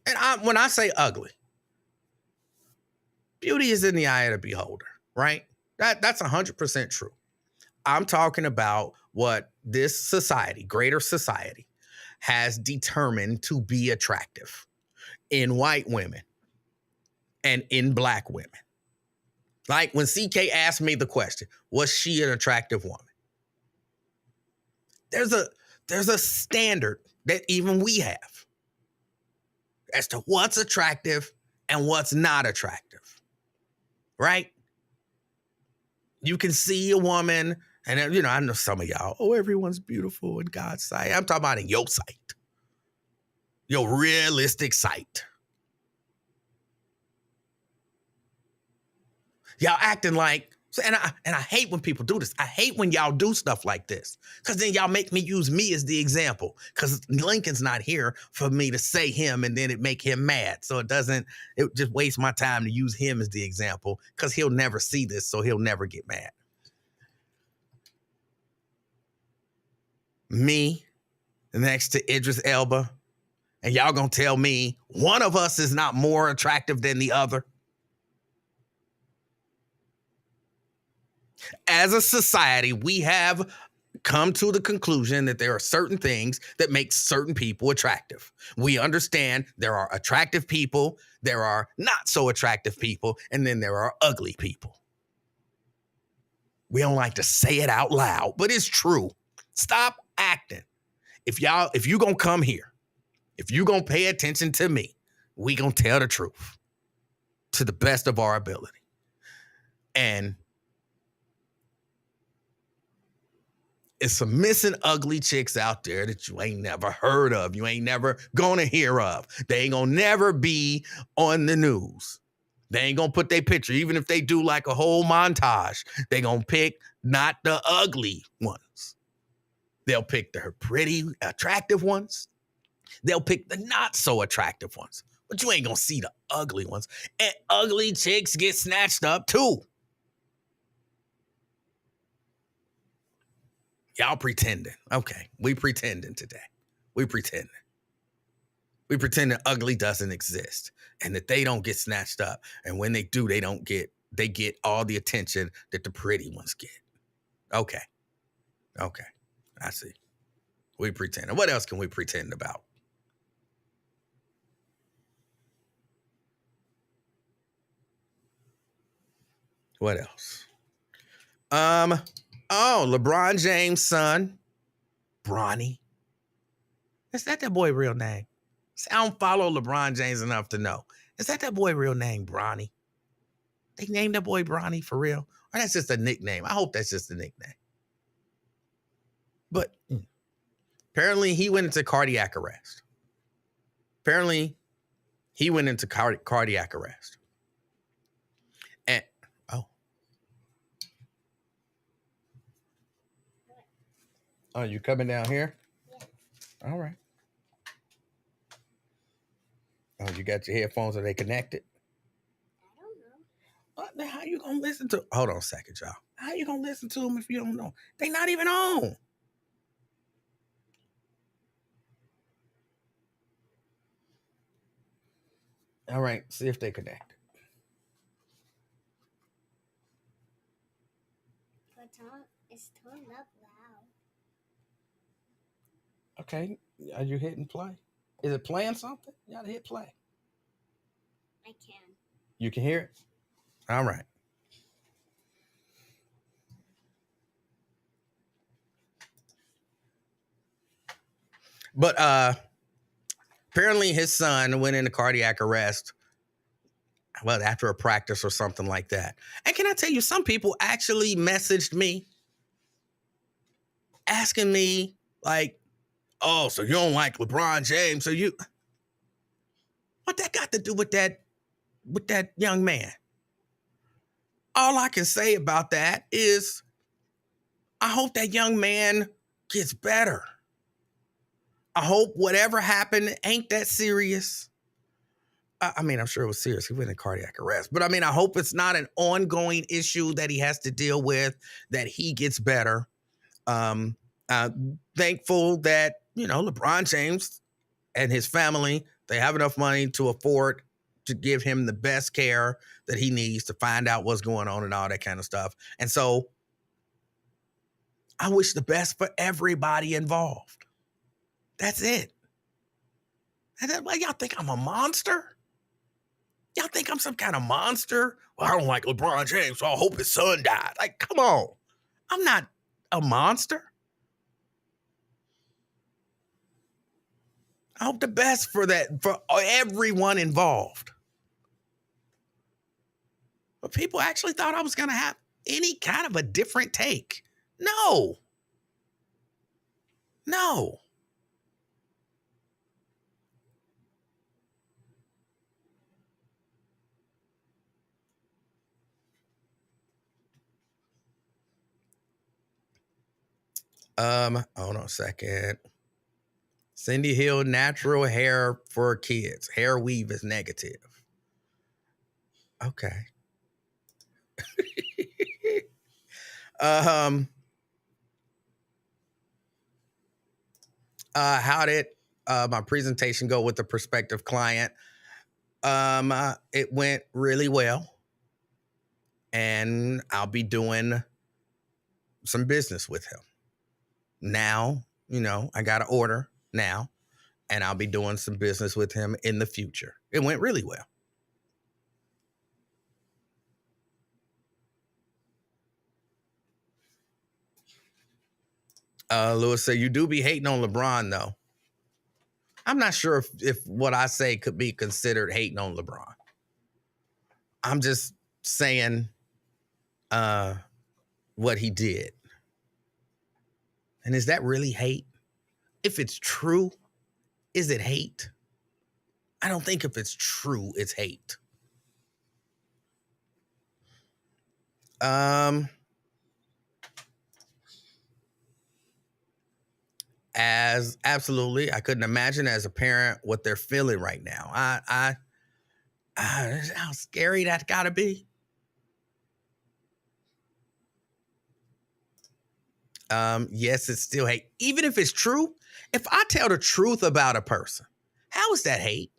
and when I say ugly, beauty is in the eye of the beholder, right? That's 100% true. I'm talking about what this society, greater society, has determined to be attractive in white women and in black women. Like when CK asked me the question, was she an attractive woman? There's a standard that even we have as to what's attractive and what's not attractive, right? You can see a woman, and I know some of y'all, oh, everyone's beautiful in God's sight. I'm talking about in your sight, your realistic sight. Y'all acting like, and I hate when people do this. I hate when y'all do stuff like this, because then y'all make me use me as the example, because Lincoln's not here for me to say him and then it make him mad. So it just wastes my time to use him as the example, because he'll never see this, so he'll never get mad. Me next to Idris Elba, and y'all gonna tell me one of us is not more attractive than the other? As a society, we have come to the conclusion that there are certain things that make certain people attractive. We understand there are attractive people, there are not so attractive people, and then there are ugly people. We don't like to say it out loud, but it's true. Stop acting. If you gonna come here, if you gonna pay attention to me, we gonna tell the truth to the best of our ability. And it's some missing ugly chicks out there that you ain't never heard of. You ain't never gonna hear of. They ain't gonna never be on the news. They ain't gonna put their picture, even if they do like a whole montage. They gonna pick not the ugly ones. They'll pick the pretty, attractive ones. They'll pick the not so attractive ones. But you ain't gonna see the ugly ones. And ugly chicks get snatched up too. Y'all pretending. Okay, we pretending today. We pretending. We pretend that ugly doesn't exist and that they don't get snatched up. And when they do, they get all the attention that the pretty ones get. Okay. I see. We pretend. What else can we pretend about? What else? LeBron James' son, Bronny. Is that boy real name? I don't follow LeBron James enough to know. Is that boy real name, Bronny? They named that boy Bronny for real? Or that's just a nickname? I hope that's just a nickname. But apparently he went into cardiac arrest. Cardiac arrest. And, Oh, you coming down here? Yeah. All right. Oh, you got your headphones? Are they connected? I don't know. How you gonna listen to? Hold on a second, y'all. How you gonna listen to them if you don't know? They not even on. All right, see if they connect. It's turned up loud. Okay, are you hitting play? Is it playing something? You gotta hit play. I can. You can hear it? All right. But apparently his son went into cardiac arrest, well, after a practice or something like that. And can I tell you, some people actually messaged me asking me, like, oh, so you don't like LeBron James? So you, what that got to do with that young man? All I can say about that is I hope that young man gets better. I hope whatever happened ain't that serious. I mean, I'm sure it was serious. He went in cardiac arrest. But I mean, I hope it's not an ongoing issue that he has to deal with, that he gets better. Thankful that, LeBron James and his family, they have enough money to afford to give him the best care that he needs to find out what's going on and all that kind of stuff. And so I wish the best for everybody involved. That's it. Y'all think I'm a monster? Y'all think I'm some kind of monster? Well, I don't like LeBron James, so I hope his son died. Like, come on. I'm not a monster. I hope the best for everyone involved. But people actually thought I was going to have any kind of a different take. No. Hold on a second. Cindy Hill, natural hair for kids. Hair weave is negative. Okay. How did my presentation go with the prospective client? It went really well, and I'll be doing some business with him. Now, I got an order now, and I'll be doing some business with him in the future. It went really well. Lewis said, you do be hating on LeBron, though. I'm not sure if what I say could be considered hating on LeBron. I'm just saying what he did. And is that really hate? If it's true, is it hate? I don't think if it's true, it's hate. As absolutely, I couldn't imagine as a parent what they're feeling right now. How scary that's got to be. Yes, it's still hate. Even if it's true, if I tell the truth about a person, how is that hate?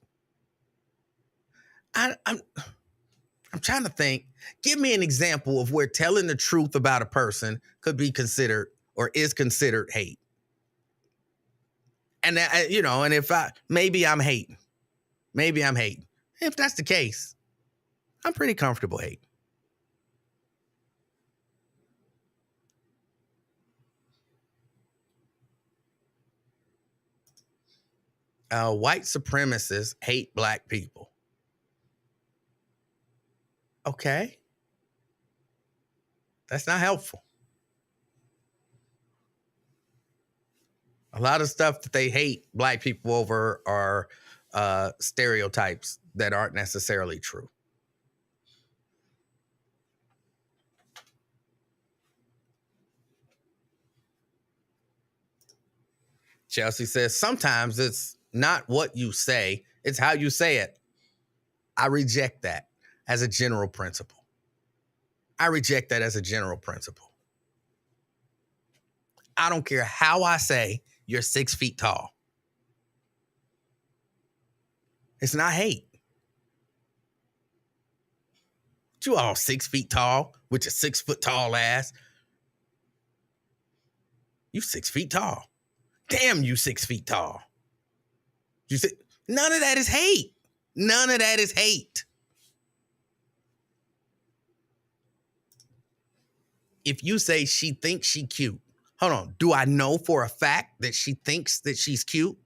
I'm trying to think. Give me an example of where telling the truth about a person could be considered or is considered hate. And and if maybe I'm hating. If that's the case, I'm pretty comfortable hating. White supremacists hate black people. Okay. That's not helpful. A lot of stuff that they hate black people over are stereotypes that aren't necessarily true. Chelsea says, sometimes it's not what you say, it's how you say it. I reject that as a general principle. I reject that as a general principle. I don't care how I say you're 6 feet tall. It's not hate. You all 6 feet tall with your 6 foot tall ass. You 6 feet tall. Damn, you 6 feet tall. You say, none of that is hate. None of that is hate. If you say she thinks she cute, hold on. Do I know for a fact that she thinks that she's cute?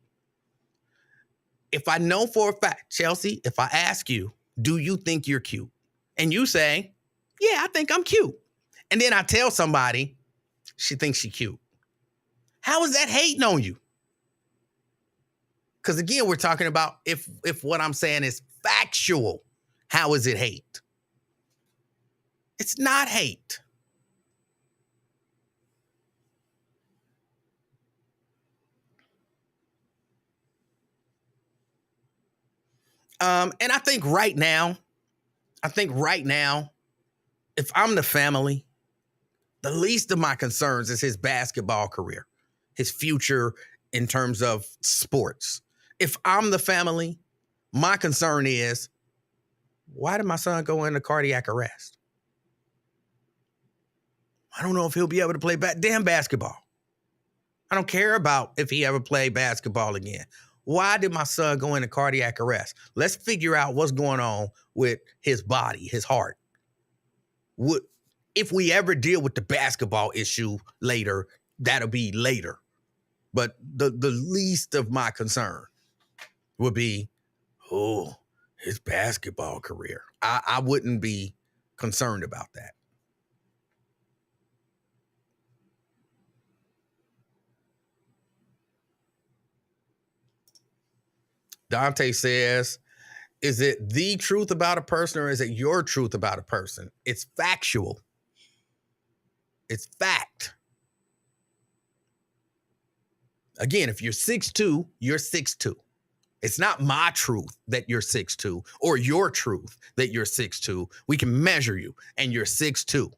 If I know for a fact, Chelsea, if I ask you, do you think you're cute? And you say, yeah, I think I'm cute. And then I tell somebody she thinks she's cute. How is that hating on you? Because again, we're talking about if what I'm saying is factual, how is it hate? It's not hate. And I think right now, if I'm the family, the least of my concerns is his basketball career, his future in terms of sports. If I'm the family, my concern is, why did my son go into cardiac arrest? I don't know if he'll be able to play damn basketball. I don't care about if he ever played basketball again. Why did my son go into cardiac arrest? Let's figure out what's going on with his body, his heart. If we ever deal with the basketball issue later, that'll be later. But the least of my concern would be, his basketball career. I wouldn't be concerned about that. Dante says, is it the truth about a person or is it your truth about a person? It's factual. It's fact. Again, if you're 6'2", you're 6'2". It's not my truth that you're 6'2" or your truth that you're 6'2". We can measure you and you're 6'2".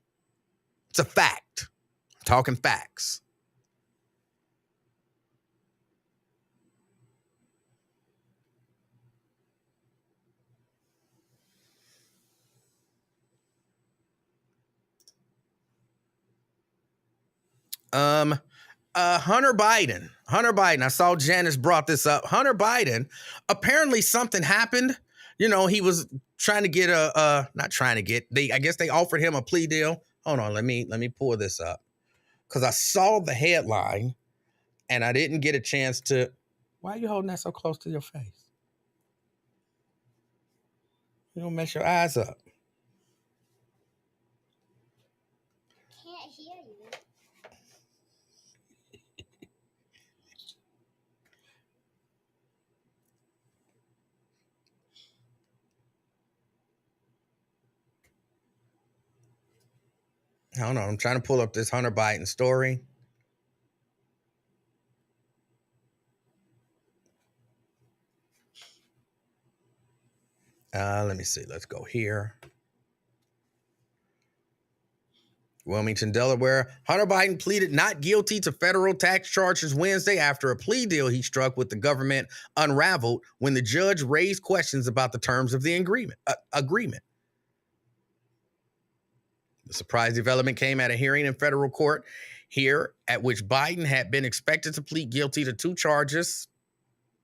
It's a fact. I'm talking facts. Hunter Biden. I saw Janice brought this up. Hunter Biden, apparently something happened. You know, he was trying to get I guess they offered him a plea deal. Hold on, let me pull this up. Because I saw the headline and I didn't get a chance to. Why are you holding that so close to your face? You don't mess your eyes up. Can't hear you. Hold on, I'm trying to pull up this Hunter Biden story. Let me see. Let's go here. Wilmington, Delaware. Hunter Biden pleaded not guilty to federal tax charges Wednesday after a plea deal he struck with the government unraveled when the judge raised questions about the terms of the agreement. The surprise development came at a hearing in federal court here at which Biden had been expected to plead guilty to 2 charges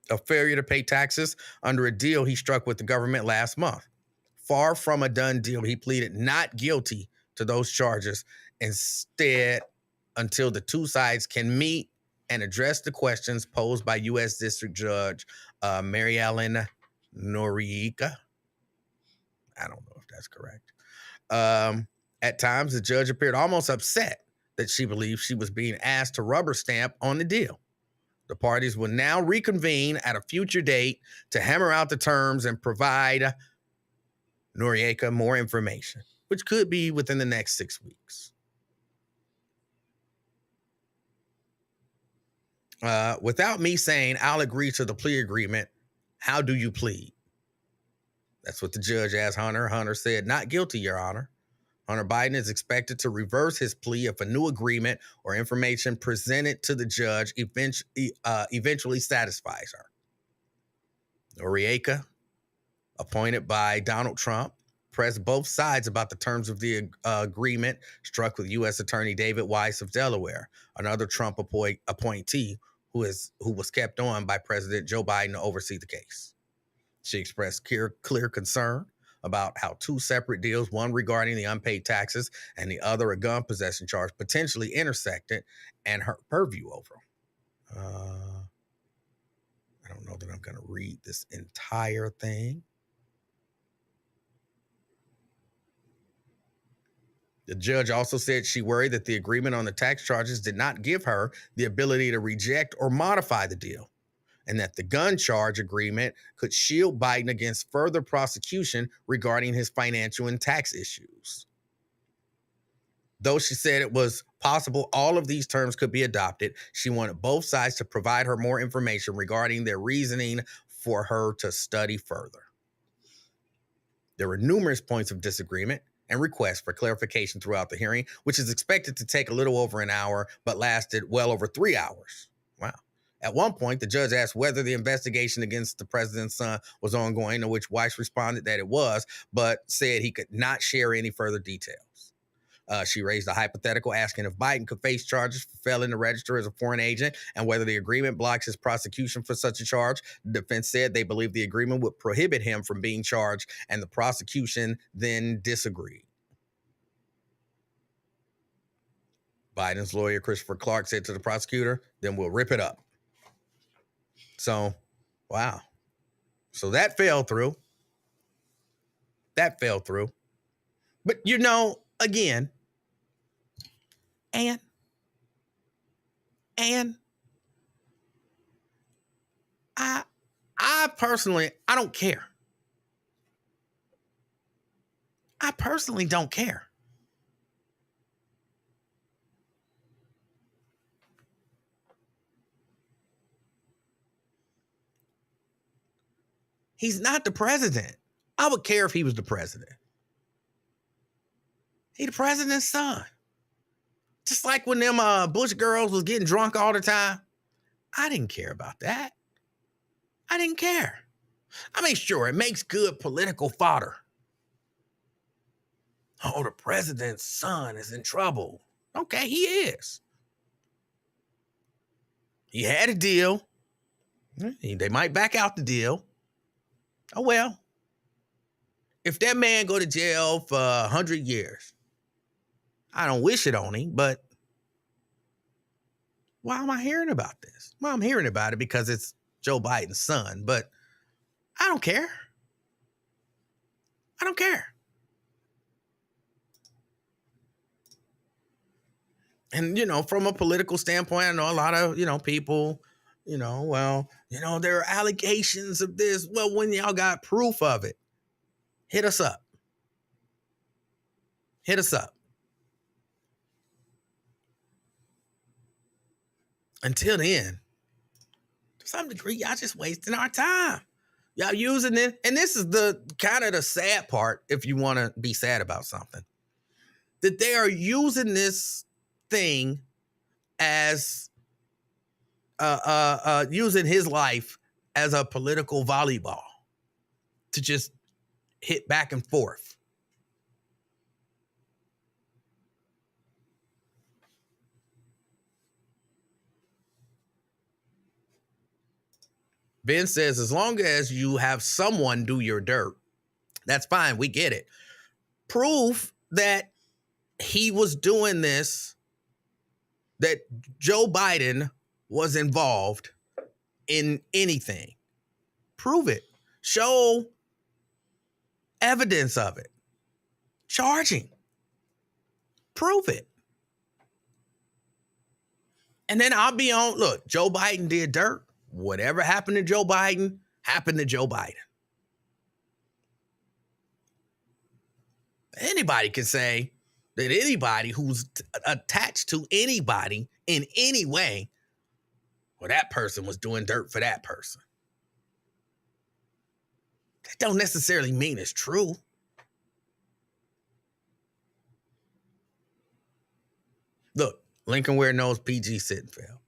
of failure to pay taxes under a deal he struck with the government last month. Far from a done deal, he pleaded not guilty to those charges instead until the two sides can meet and address the questions posed by U.S. District Judge Mary Ellen Noriega. I don't know if that's correct. At times, the judge appeared almost upset that she believed she was being asked to rubber stamp on the deal. The parties will now reconvene at a future date to hammer out the terms and provide Noriega more information, which could be within the next 6 weeks. Without me saying I'll agree to the plea agreement, how do you plead? That's what the judge asked Hunter. Hunter said, not guilty, Your Honor. Hunter Biden is expected to reverse his plea if a new agreement or information presented to the judge eventually satisfies her. Noriega, appointed by Donald Trump, pressed both sides about the terms of the agreement struck with U.S. Attorney David Weiss of Delaware, another Trump appointee who was kept on by President Joe Biden to oversee the case. She expressed clear concern about how two separate deals, one regarding the unpaid taxes and the other a gun possession charge, potentially intersected, and her purview over them. I don't know that I'm going to read this entire thing. The judge also said she worried that the agreement on the tax charges did not give her the ability to reject or modify the deal, and that the gun charge agreement could shield Biden against further prosecution regarding his financial and tax issues. Though she said it was possible all of these terms could be adopted, she wanted both sides to provide her more information regarding their reasoning for her to study further. There were numerous points of disagreement and requests for clarification throughout the hearing, which is expected to take a little over an hour, but lasted well over 3 hours. Wow. At one point, the judge asked whether the investigation against the president's son was ongoing, to which Weiss responded that it was, but said he could not share any further details. She raised a hypothetical asking if Biden could face charges for failing to register as a foreign agent and whether the agreement blocks his prosecution for such a charge. The defense said they believed the agreement would prohibit him from being charged, and the prosecution then disagreed. Biden's lawyer, Christopher Clark, said to the prosecutor, then we'll rip it up. So, wow. So that fell through. But, again, and I personally, I don't care. I personally don't care. He's not the president. I would care if he was the president. He the president's son. Just like when them Bush girls was getting drunk all the time. I didn't care about that. I didn't care. I mean, sure, it makes good political fodder. Oh, the president's son is in trouble. Okay, he is. He had a deal. They might back out the deal. Oh, well. If that man go to jail for 100 years, I don't wish it on him, but why am I hearing about this? Well, I'm hearing about it because it's Joe Biden's son, but I don't care. I don't care. And, from a political standpoint, I know a lot of, people, there are allegations of this. Well, when y'all got proof of it, hit us up. Hit us up. Until then, to some degree, y'all just wasting our time. Y'all using it. And this is the kind of the sad part, if you want to be sad about something, that they are using this thing as using his life as a political volleyball to just hit back and forth. Ben says, as long as you have someone do your dirt, that's fine. We get it. Proof that he was doing this, that Joe Biden was involved in anything. Prove it. Show evidence of it. Charging. Prove it. And then I'll be on, look, Joe Biden did dirt. Whatever happened to Joe Biden, happened to Joe Biden. Anybody can say that anybody who's attached to anybody in any way Well, that person was doing dirt for that person. That don't necessarily mean it's true. Look, Lincoln Ware knows PG Sittenfeld.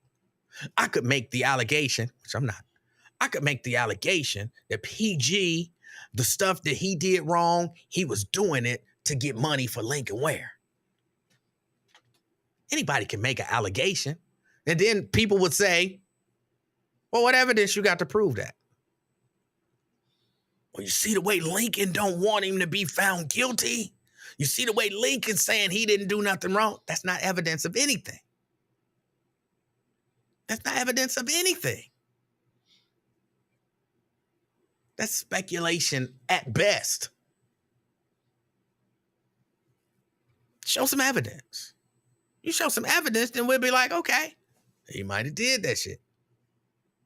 I could make the allegation, which I'm not. I could make the allegation that PG, the stuff that he did wrong, he was doing it to get money for Lincoln Ware. Anybody can make an allegation. And then people would say, well, what evidence you got to prove that? Well, you see the way Lincoln don't want him to be found guilty? You see the way Lincoln's saying he didn't do nothing wrong? That's not evidence of anything. That's not evidence of anything. That's speculation at best. Show some evidence. You show some evidence, then we'll be like, okay, he might have did that shit.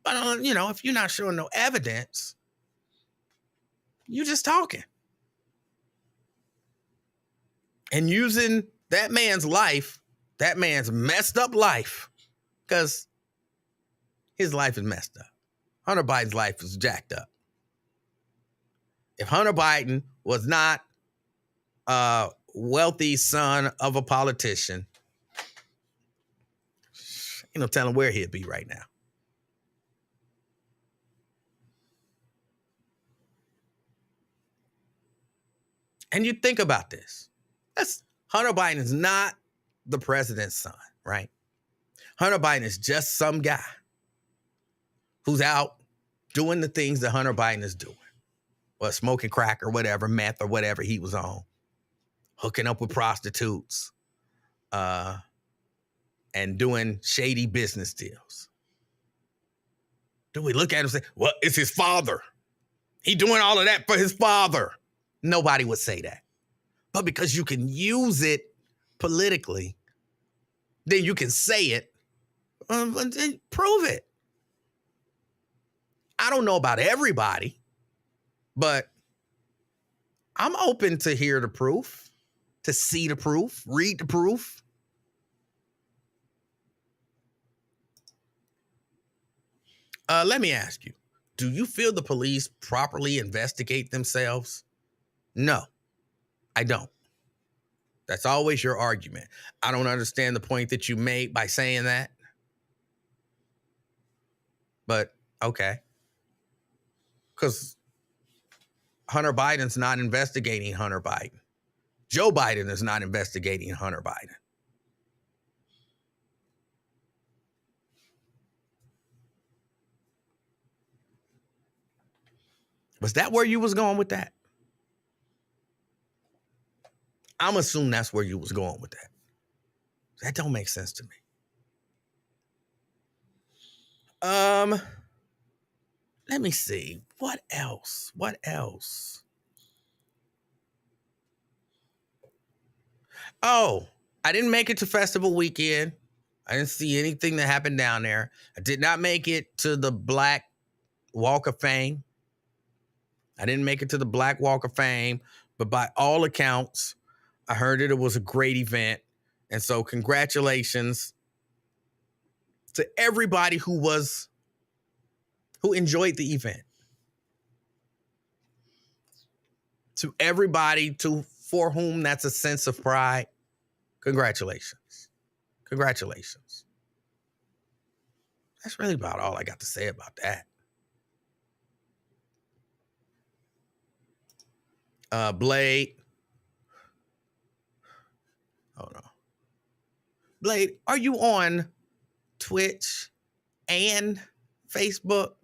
But, if you're not showing no evidence, you're just talking. And using that man's life, that man's messed up life, because his life is messed up. Hunter Biden's life is jacked up. If Hunter Biden was not a wealthy son of a politician, ain't no telling where he'd be right now. And you think about this. Hunter Biden is not the president's son, right? Hunter Biden is just some guy who's out doing the things that Hunter Biden is doing. Or smoking crack or whatever, meth or whatever he was on. Hooking up with prostitutes. And doing shady business deals. Do we look at him and say, well, it's his father. He doing all of that for his father. Nobody would say that. But because you can use it politically, then you can say it and prove it. I don't know about everybody, but I'm open to hear the proof, to see the proof, read the proof. Let me ask you, do you feel the police properly investigate themselves? No, I don't. That's always your argument. I don't understand the point that you made by saying that. But, okay. Because Hunter Biden's not investigating Hunter Biden. Joe Biden is not investigating Hunter Biden. Was that where you was going with that? I'm assuming that's where you was going with that. That don't make sense to me. Let me see. What else? Oh, I didn't make it to festival weekend. I didn't see anything that happened down there. I did not make it to the Black Walk of Fame. I didn't make it to the Black Walk of Fame, but by all accounts, I heard that it was a great event. And so congratulations to everybody who enjoyed the event. To everybody for whom that's a sense of pride, congratulations. Congratulations. That's really about all I got to say about that. Blade. Oh no. Blade, are you on Twitch and Facebook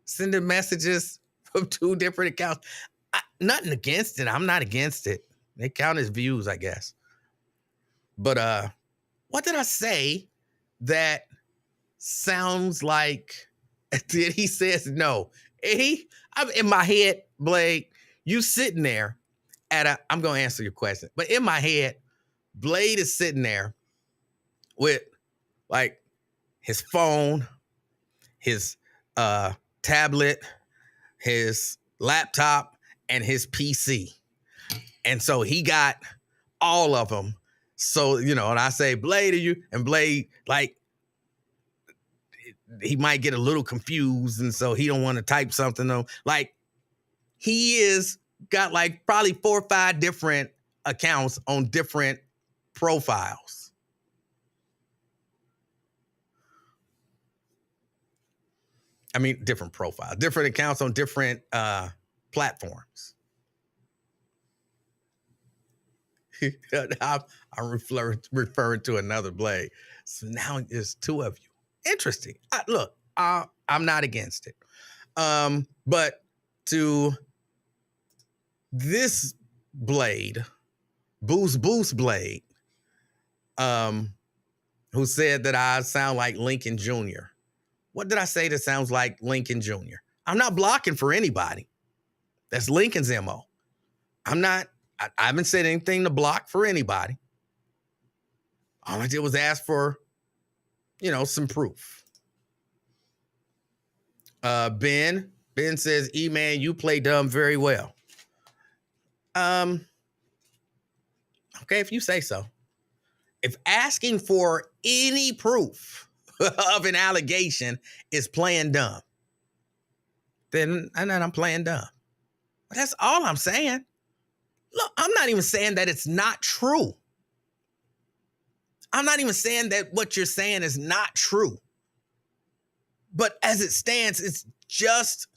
sending messages from two different accounts? Nothing against it. I'm not against it. They count as views, I guess. But what did I say that sounds like did he says no? I'm in my head, Blade, you sitting there I'm going to answer your question, but in my head, Blade is sitting there with like his phone, his tablet, his laptop, and his PC. And so he got all of them. So, and I say, Blade, are you? And Blade, like, he might get a little confused, and so he don't want to type something. Though, like he is got like probably 4 or 5 different accounts on different profiles. I mean, different profiles, different accounts on different platforms. I'm referring to another Blade. So now there's 2 of you. Interesting. Look, I'm not against it. But to this Blade, Boost Blade, who said that I sound like Lincoln Jr. What did I say that sounds like Lincoln Jr.? I'm not blocking for anybody. That's Lincoln's MO. I haven't said anything to block for anybody. All I did was ask for, some proof. Ben says, E-Man, you play dumb very well. Okay, if you say so. If asking for any proof of an allegation is playing dumb, then I'm playing dumb. But that's all I'm saying. Look, I'm not even saying that it's not true. I'm not even saying that what you're saying is not true. But as it stands, it's just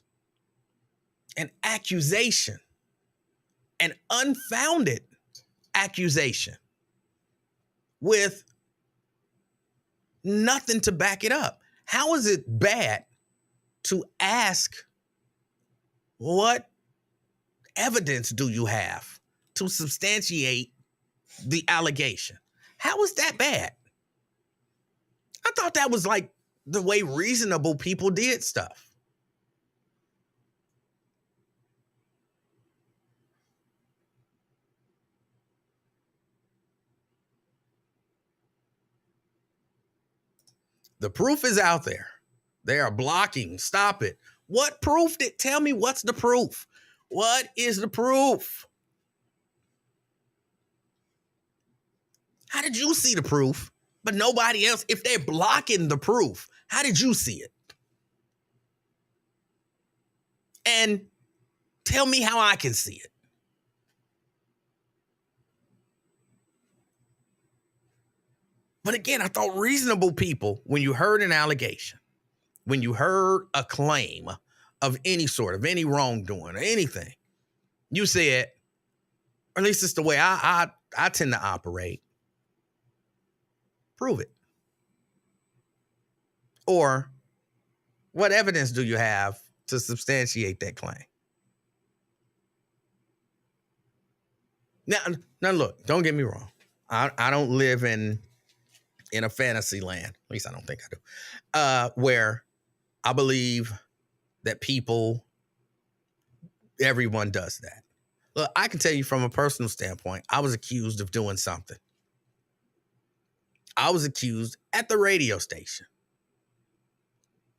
an accusation, an unfounded accusation with nothing to back it up. How is it bad to ask, what evidence do you have to substantiate the allegation? How is that bad? I thought that was like the way reasonable people did stuff. The proof is out there. They are blocking. Stop it. What proof? Tell me what's the proof. What is the proof? How did you see the proof, but nobody else? If they're blocking the proof, how did you see it? And tell me how I can see it. But again, I thought reasonable people, when you heard an allegation, when you heard a claim of any sort, of any wrongdoing or anything, you said, or at least it's the way I tend to operate, prove it. Or what evidence do you have to substantiate that claim? Now look, don't get me wrong. I don't live in a fantasy land. At least I don't think I do. Where I believe that everyone does that. Look, I can tell you from a personal standpoint, I was accused of doing something. I was accused at the radio station.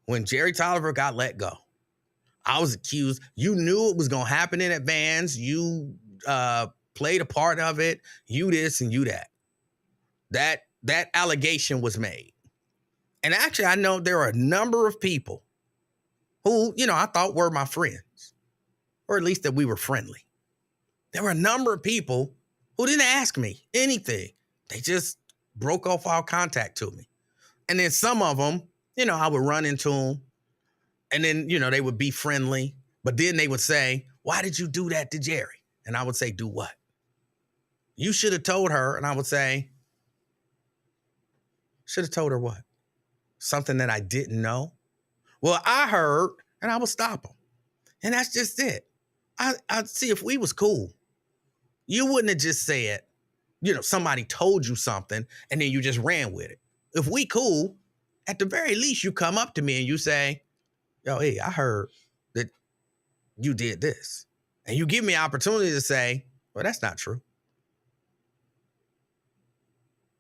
When Jerry Tolliver got let go, I was accused. You knew it was going to happen in advance. You played a part of it. You this and you that. That allegation was made. And actually, I know there are a number of people who, I thought were my friends, or at least that we were friendly. There were a number of people who didn't ask me anything. They just broke off all contact to me. And then some of them, I would run into them, and then, they would be friendly, but then they would say, why did you do that to Jerry? And I would say, do what? You should have told her. And I would say, should have told her what? Something that I didn't know? Well, I heard, and I would stop them. And that's just it. I'd see if we was cool. You wouldn't have just said, somebody told you something and then you just ran with it. If we cool, at the very least, you come up to me and you say, yo, hey, I heard that you did this. And you give me an opportunity to say, well, that's not true.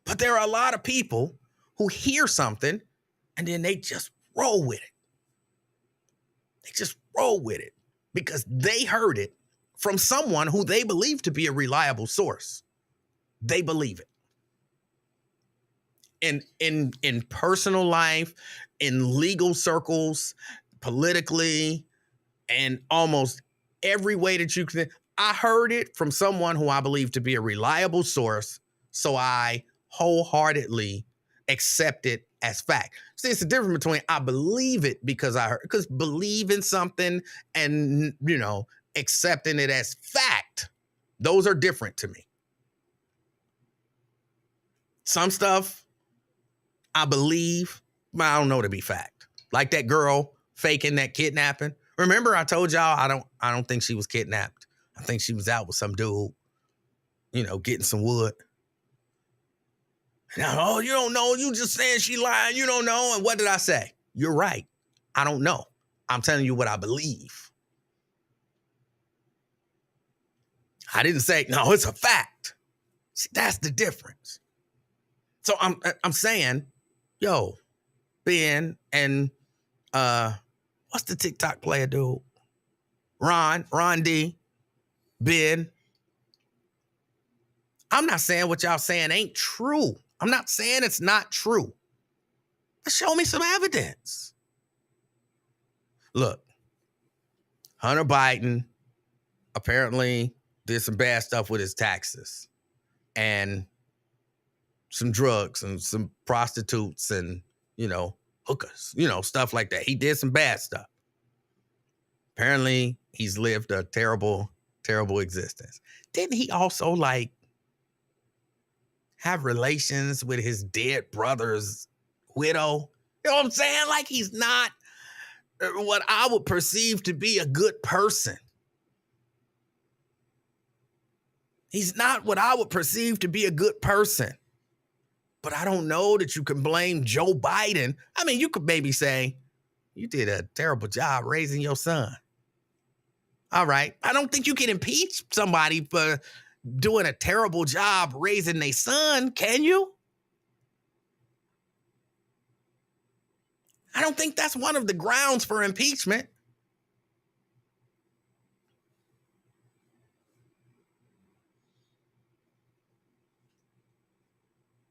But there are a lot of people who hear something and then they just roll with it. They just roll with it because they heard it from someone who they believe to be a reliable source. They believe it. in personal life, in legal circles, politically, and almost every way that you can. I heard it from someone who I believe to be a reliable source, so I wholeheartedly accept it as fact. See, it's the difference between I believe it because I heard, because believing something and, accepting it as fact, those are different to me. Some stuff I believe, but I don't know to be fact. Like that girl faking that kidnapping. Remember, I told y'all I don't think she was kidnapped. I think she was out with some dude, getting some wood. Now, oh, you don't know. You just saying she lying. You don't know. And what did I say? You're right. I don't know. I'm telling you what I believe. I didn't say, no, it's a fact. See, that's the difference. So I'm saying, yo, Ben and what's the TikTok player dude? Ron D, Ben. I'm not saying what y'all saying ain't true. I'm not saying it's not true. But show me some evidence. Look, Hunter Biden apparently did some bad stuff with his taxes and some drugs and some prostitutes and, hookers, stuff like that. He did some bad stuff. Apparently, he's lived a terrible, terrible existence. Didn't he also, have relations with his dead brother's widow? You know what I'm saying? Like, he's not what I would perceive to be a good person. He's not what I would perceive to be a good person. But I don't know that you can blame Joe Biden. I mean, you could maybe say, you did a terrible job raising your son. All right. I don't think you can impeach somebody for doing a terrible job raising their son, can you? I don't think that's one of the grounds for impeachment.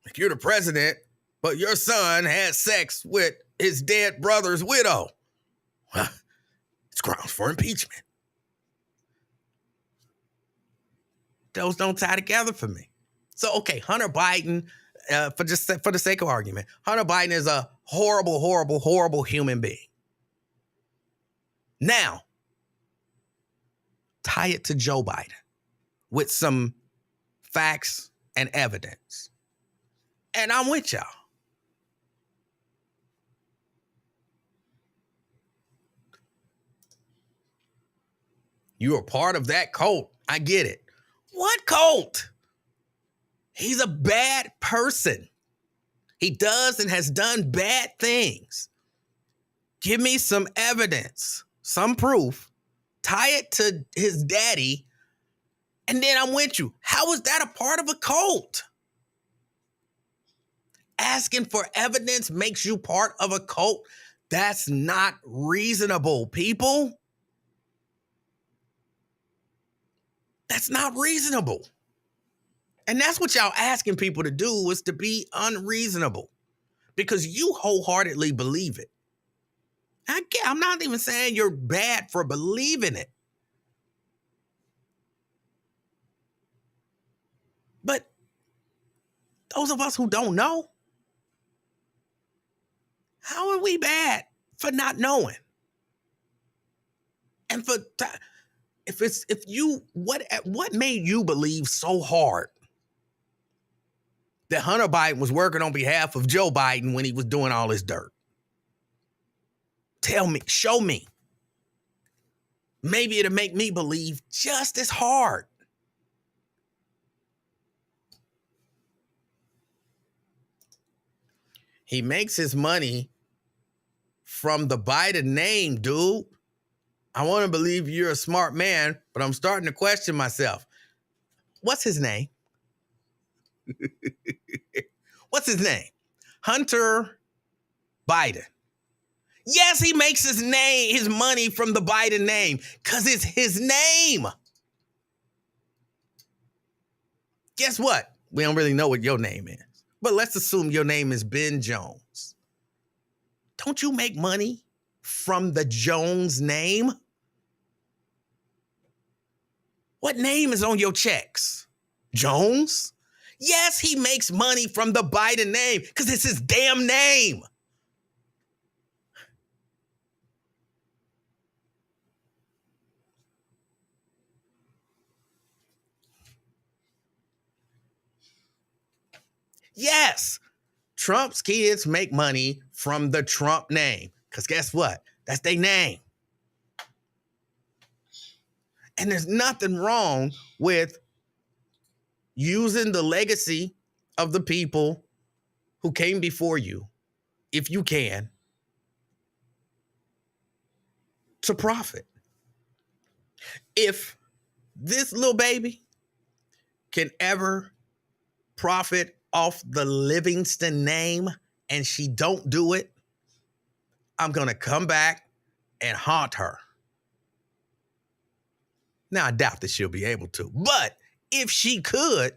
If you're the president, but your son had sex with his dead brother's widow, it's grounds for impeachment. Those don't tie together for me. So, okay, Hunter Biden, for the sake of argument, Hunter Biden is a horrible, horrible, horrible human being. Now, tie it to Joe Biden with some facts and evidence. And I'm with y'all. You're a part of that cult. I get it. What cult? He's a bad person. He does and has done bad things. Give me some evidence, some proof, tie it to his daddy, and then I'm with you. How is that a part of a cult? Asking for evidence makes you part of a cult? That's not reasonable, people. That's not reasonable. And that's what y'all asking people to do, is to be unreasonable because you wholeheartedly believe it. I'm not even saying you're bad for believing it. But those of us who don't know, how are we for not knowing? And what made you believe so hard that Hunter Biden was working on behalf of Joe Biden when he was doing all this dirt? Tell me, show me. Maybe it'll make me believe just as hard. He makes his money from the Biden name, dude. I want to believe you're a smart man, but I'm starting to question myself. What's his name? What's his name? Hunter Biden. Yes, he makes his money from the Biden name because it's his name. Guess what? We don't really know what your name is. But let's assume your name is Ben Jones. Don't you make money from the Jones name? What name is on your checks? Jones? Yes, he makes money from the Biden name because it's his damn name. Yes, Trump's kids make money from the Trump name because guess what? That's their name. And there's nothing wrong with using the legacy of the people who came before you, if you can, to profit. If this little baby can ever profit off the Livingston name and she don't do it, I'm going to come back and haunt her. Now, I doubt that she'll be able to, but if she could,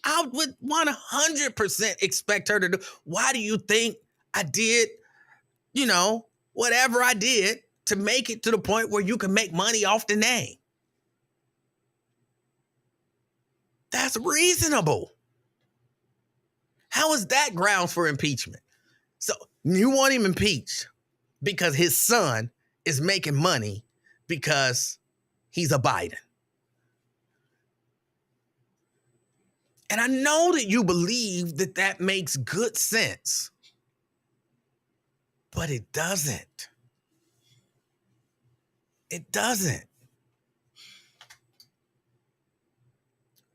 I would 100% expect her to do. Why do you think I did, whatever I did to make it to the point where you can make money off the name? That's reasonable. How is that grounds for impeachment? So you want him impeached because his son is making money because he's a Biden. And I know that you believe that that makes good sense, but it doesn't. It doesn't.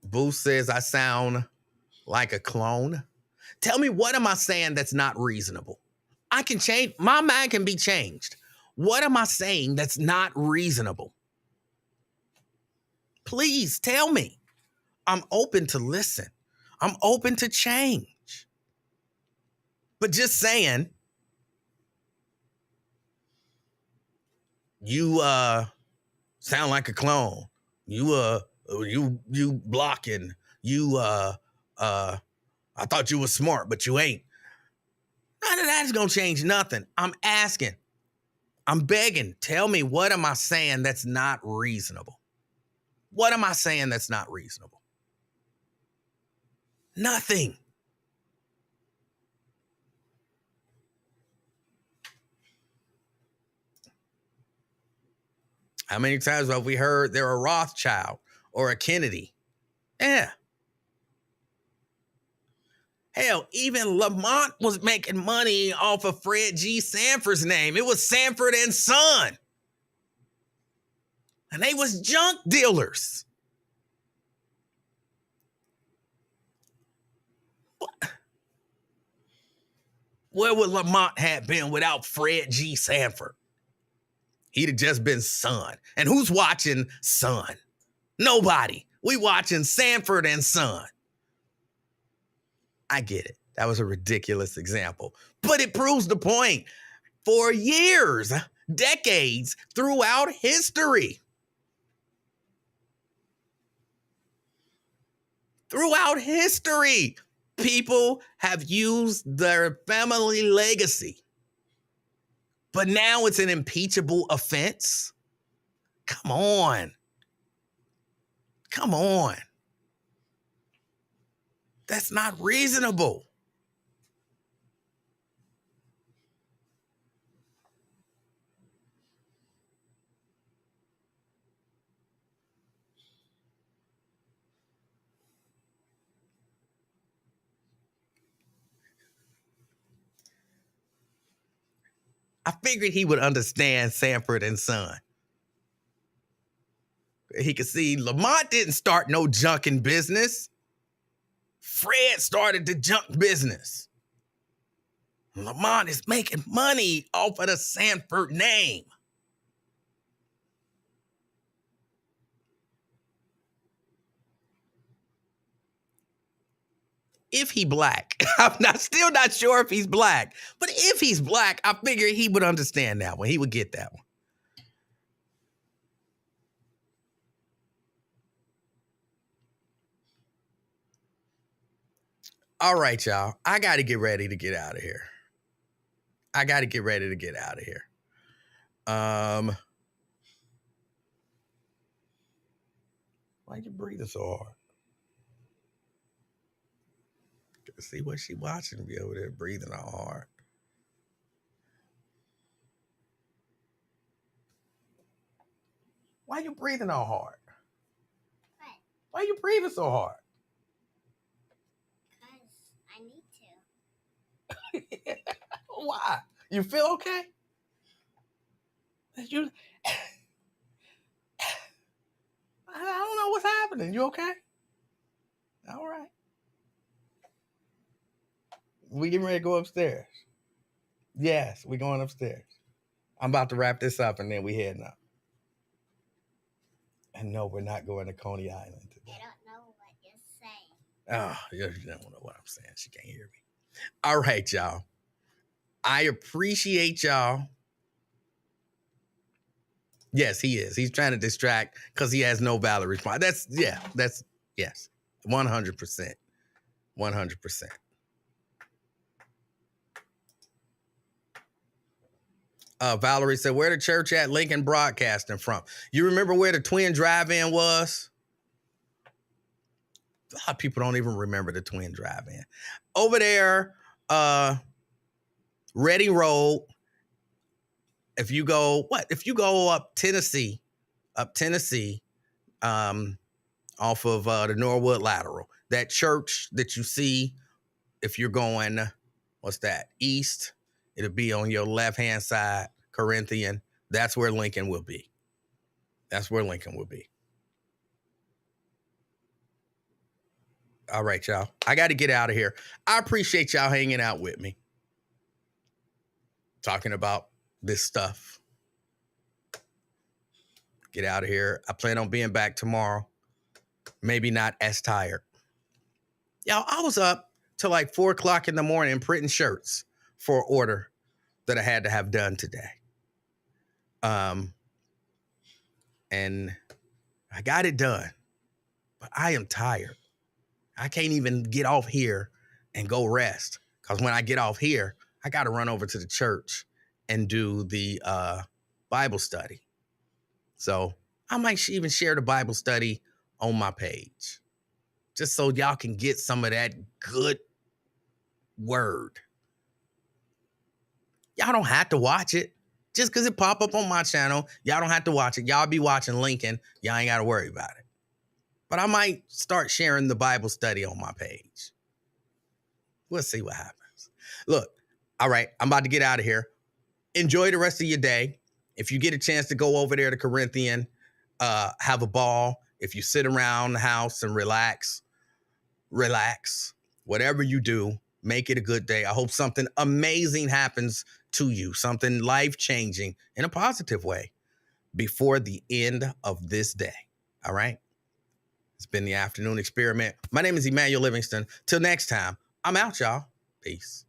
Boo says I sound like a clone. Tell me, what am I saying that's not reasonable? I can change. My mind can be changed. What am I saying that's not reasonable? Please tell me. I'm open to listen. I'm open to change. But just saying, you sound like a clone. You blocking. I thought you were smart, but you ain't. None of that's gonna change nothing. I'm asking. I'm begging. Tell me, what am I saying that's not reasonable? What am I saying that's not reasonable? Nothing. How many times have we heard they're a Rothschild or a Kennedy? Yeah. Hell, even Lamont was making money off of Fred G. Sanford's name. It was Sanford and Son. And they was junk dealers. Where would Lamont have been without Fred G. Sanford? He'd have just been Son. And who's watching Son? Nobody. We watching Sanford and Son. I get it. That was a ridiculous example. But it proves the point. For years, decades, throughout history. Throughout history, people have used their family legacy. But now it's an impeachable offense? Come on. Come on. That's not reasonable. I figured he would understand Sanford and Son. He could see Lamont didn't start no junking business. Fred started the junk business. Lamont is making money off of the Sanford name. If he black, still not sure if he's black, but if he's black, I figure he would understand that one. He would get that one. All right, y'all. I got to get ready to get out of here. Why you breathing so hard? See what she watching me over there breathing all hard. Why you breathing all hard? What? Why you breathing so hard? Because I need to. Why? You feel okay? You, I don't know what's happening. You okay? All right. We getting ready to go upstairs. Yes, we going upstairs. I'm about to wrap this up and then we heading up. And no, we're not going to Coney Island today. I don't know what you're saying. Oh, you don't know what I'm saying. She can't hear me. All right, y'all. I appreciate y'all. Yes, he is. He's trying to distract because he has no valid response. That's yes. 100%. 100%. Valerie said, where the church at? Lincoln Broadcasting from. You remember where the Twin Drive-In was? A lot of people don't even remember the Twin Drive-In. Over there, Ready Road. If you go up Tennessee, off of the Norwood Lateral, that church that you see, if you're going, what's that, east, it'll be on your left-hand side, Corinthian. That's where Lincoln will be. All right, y'all. I got to get out of here. I appreciate y'all hanging out with me, talking about this stuff. Get out of here. I plan on being back tomorrow. Maybe not as tired. Y'all, I was up till like 4 o'clock in the morning printing shirts for an order that I had to have done today. And I got it done, but I am tired. I can't even get off here and go rest, because when I get off here, I got to run over to the church and do the Bible study. So I might even share the Bible study on my page, just so y'all can get some of that good word. Y'all don't have to watch it. Just because it pop up on my channel, y'all don't have to watch it. Y'all be watching Lincoln. Y'all ain't got to worry about it. But I might start sharing the Bible study on my page. We'll see what happens. Look, all right, I'm about to get out of here. Enjoy the rest of your day. If you get a chance to go over there to Corinthian, have a ball. If you sit around the house and relax. Whatever you do, make it a good day. I hope something amazing happens to you, something life-changing in a positive way before the end of this day. All right? It's been the Afternoon Experiment. My name is Emanuel Livingston. Till next time, I'm out, y'all. Peace.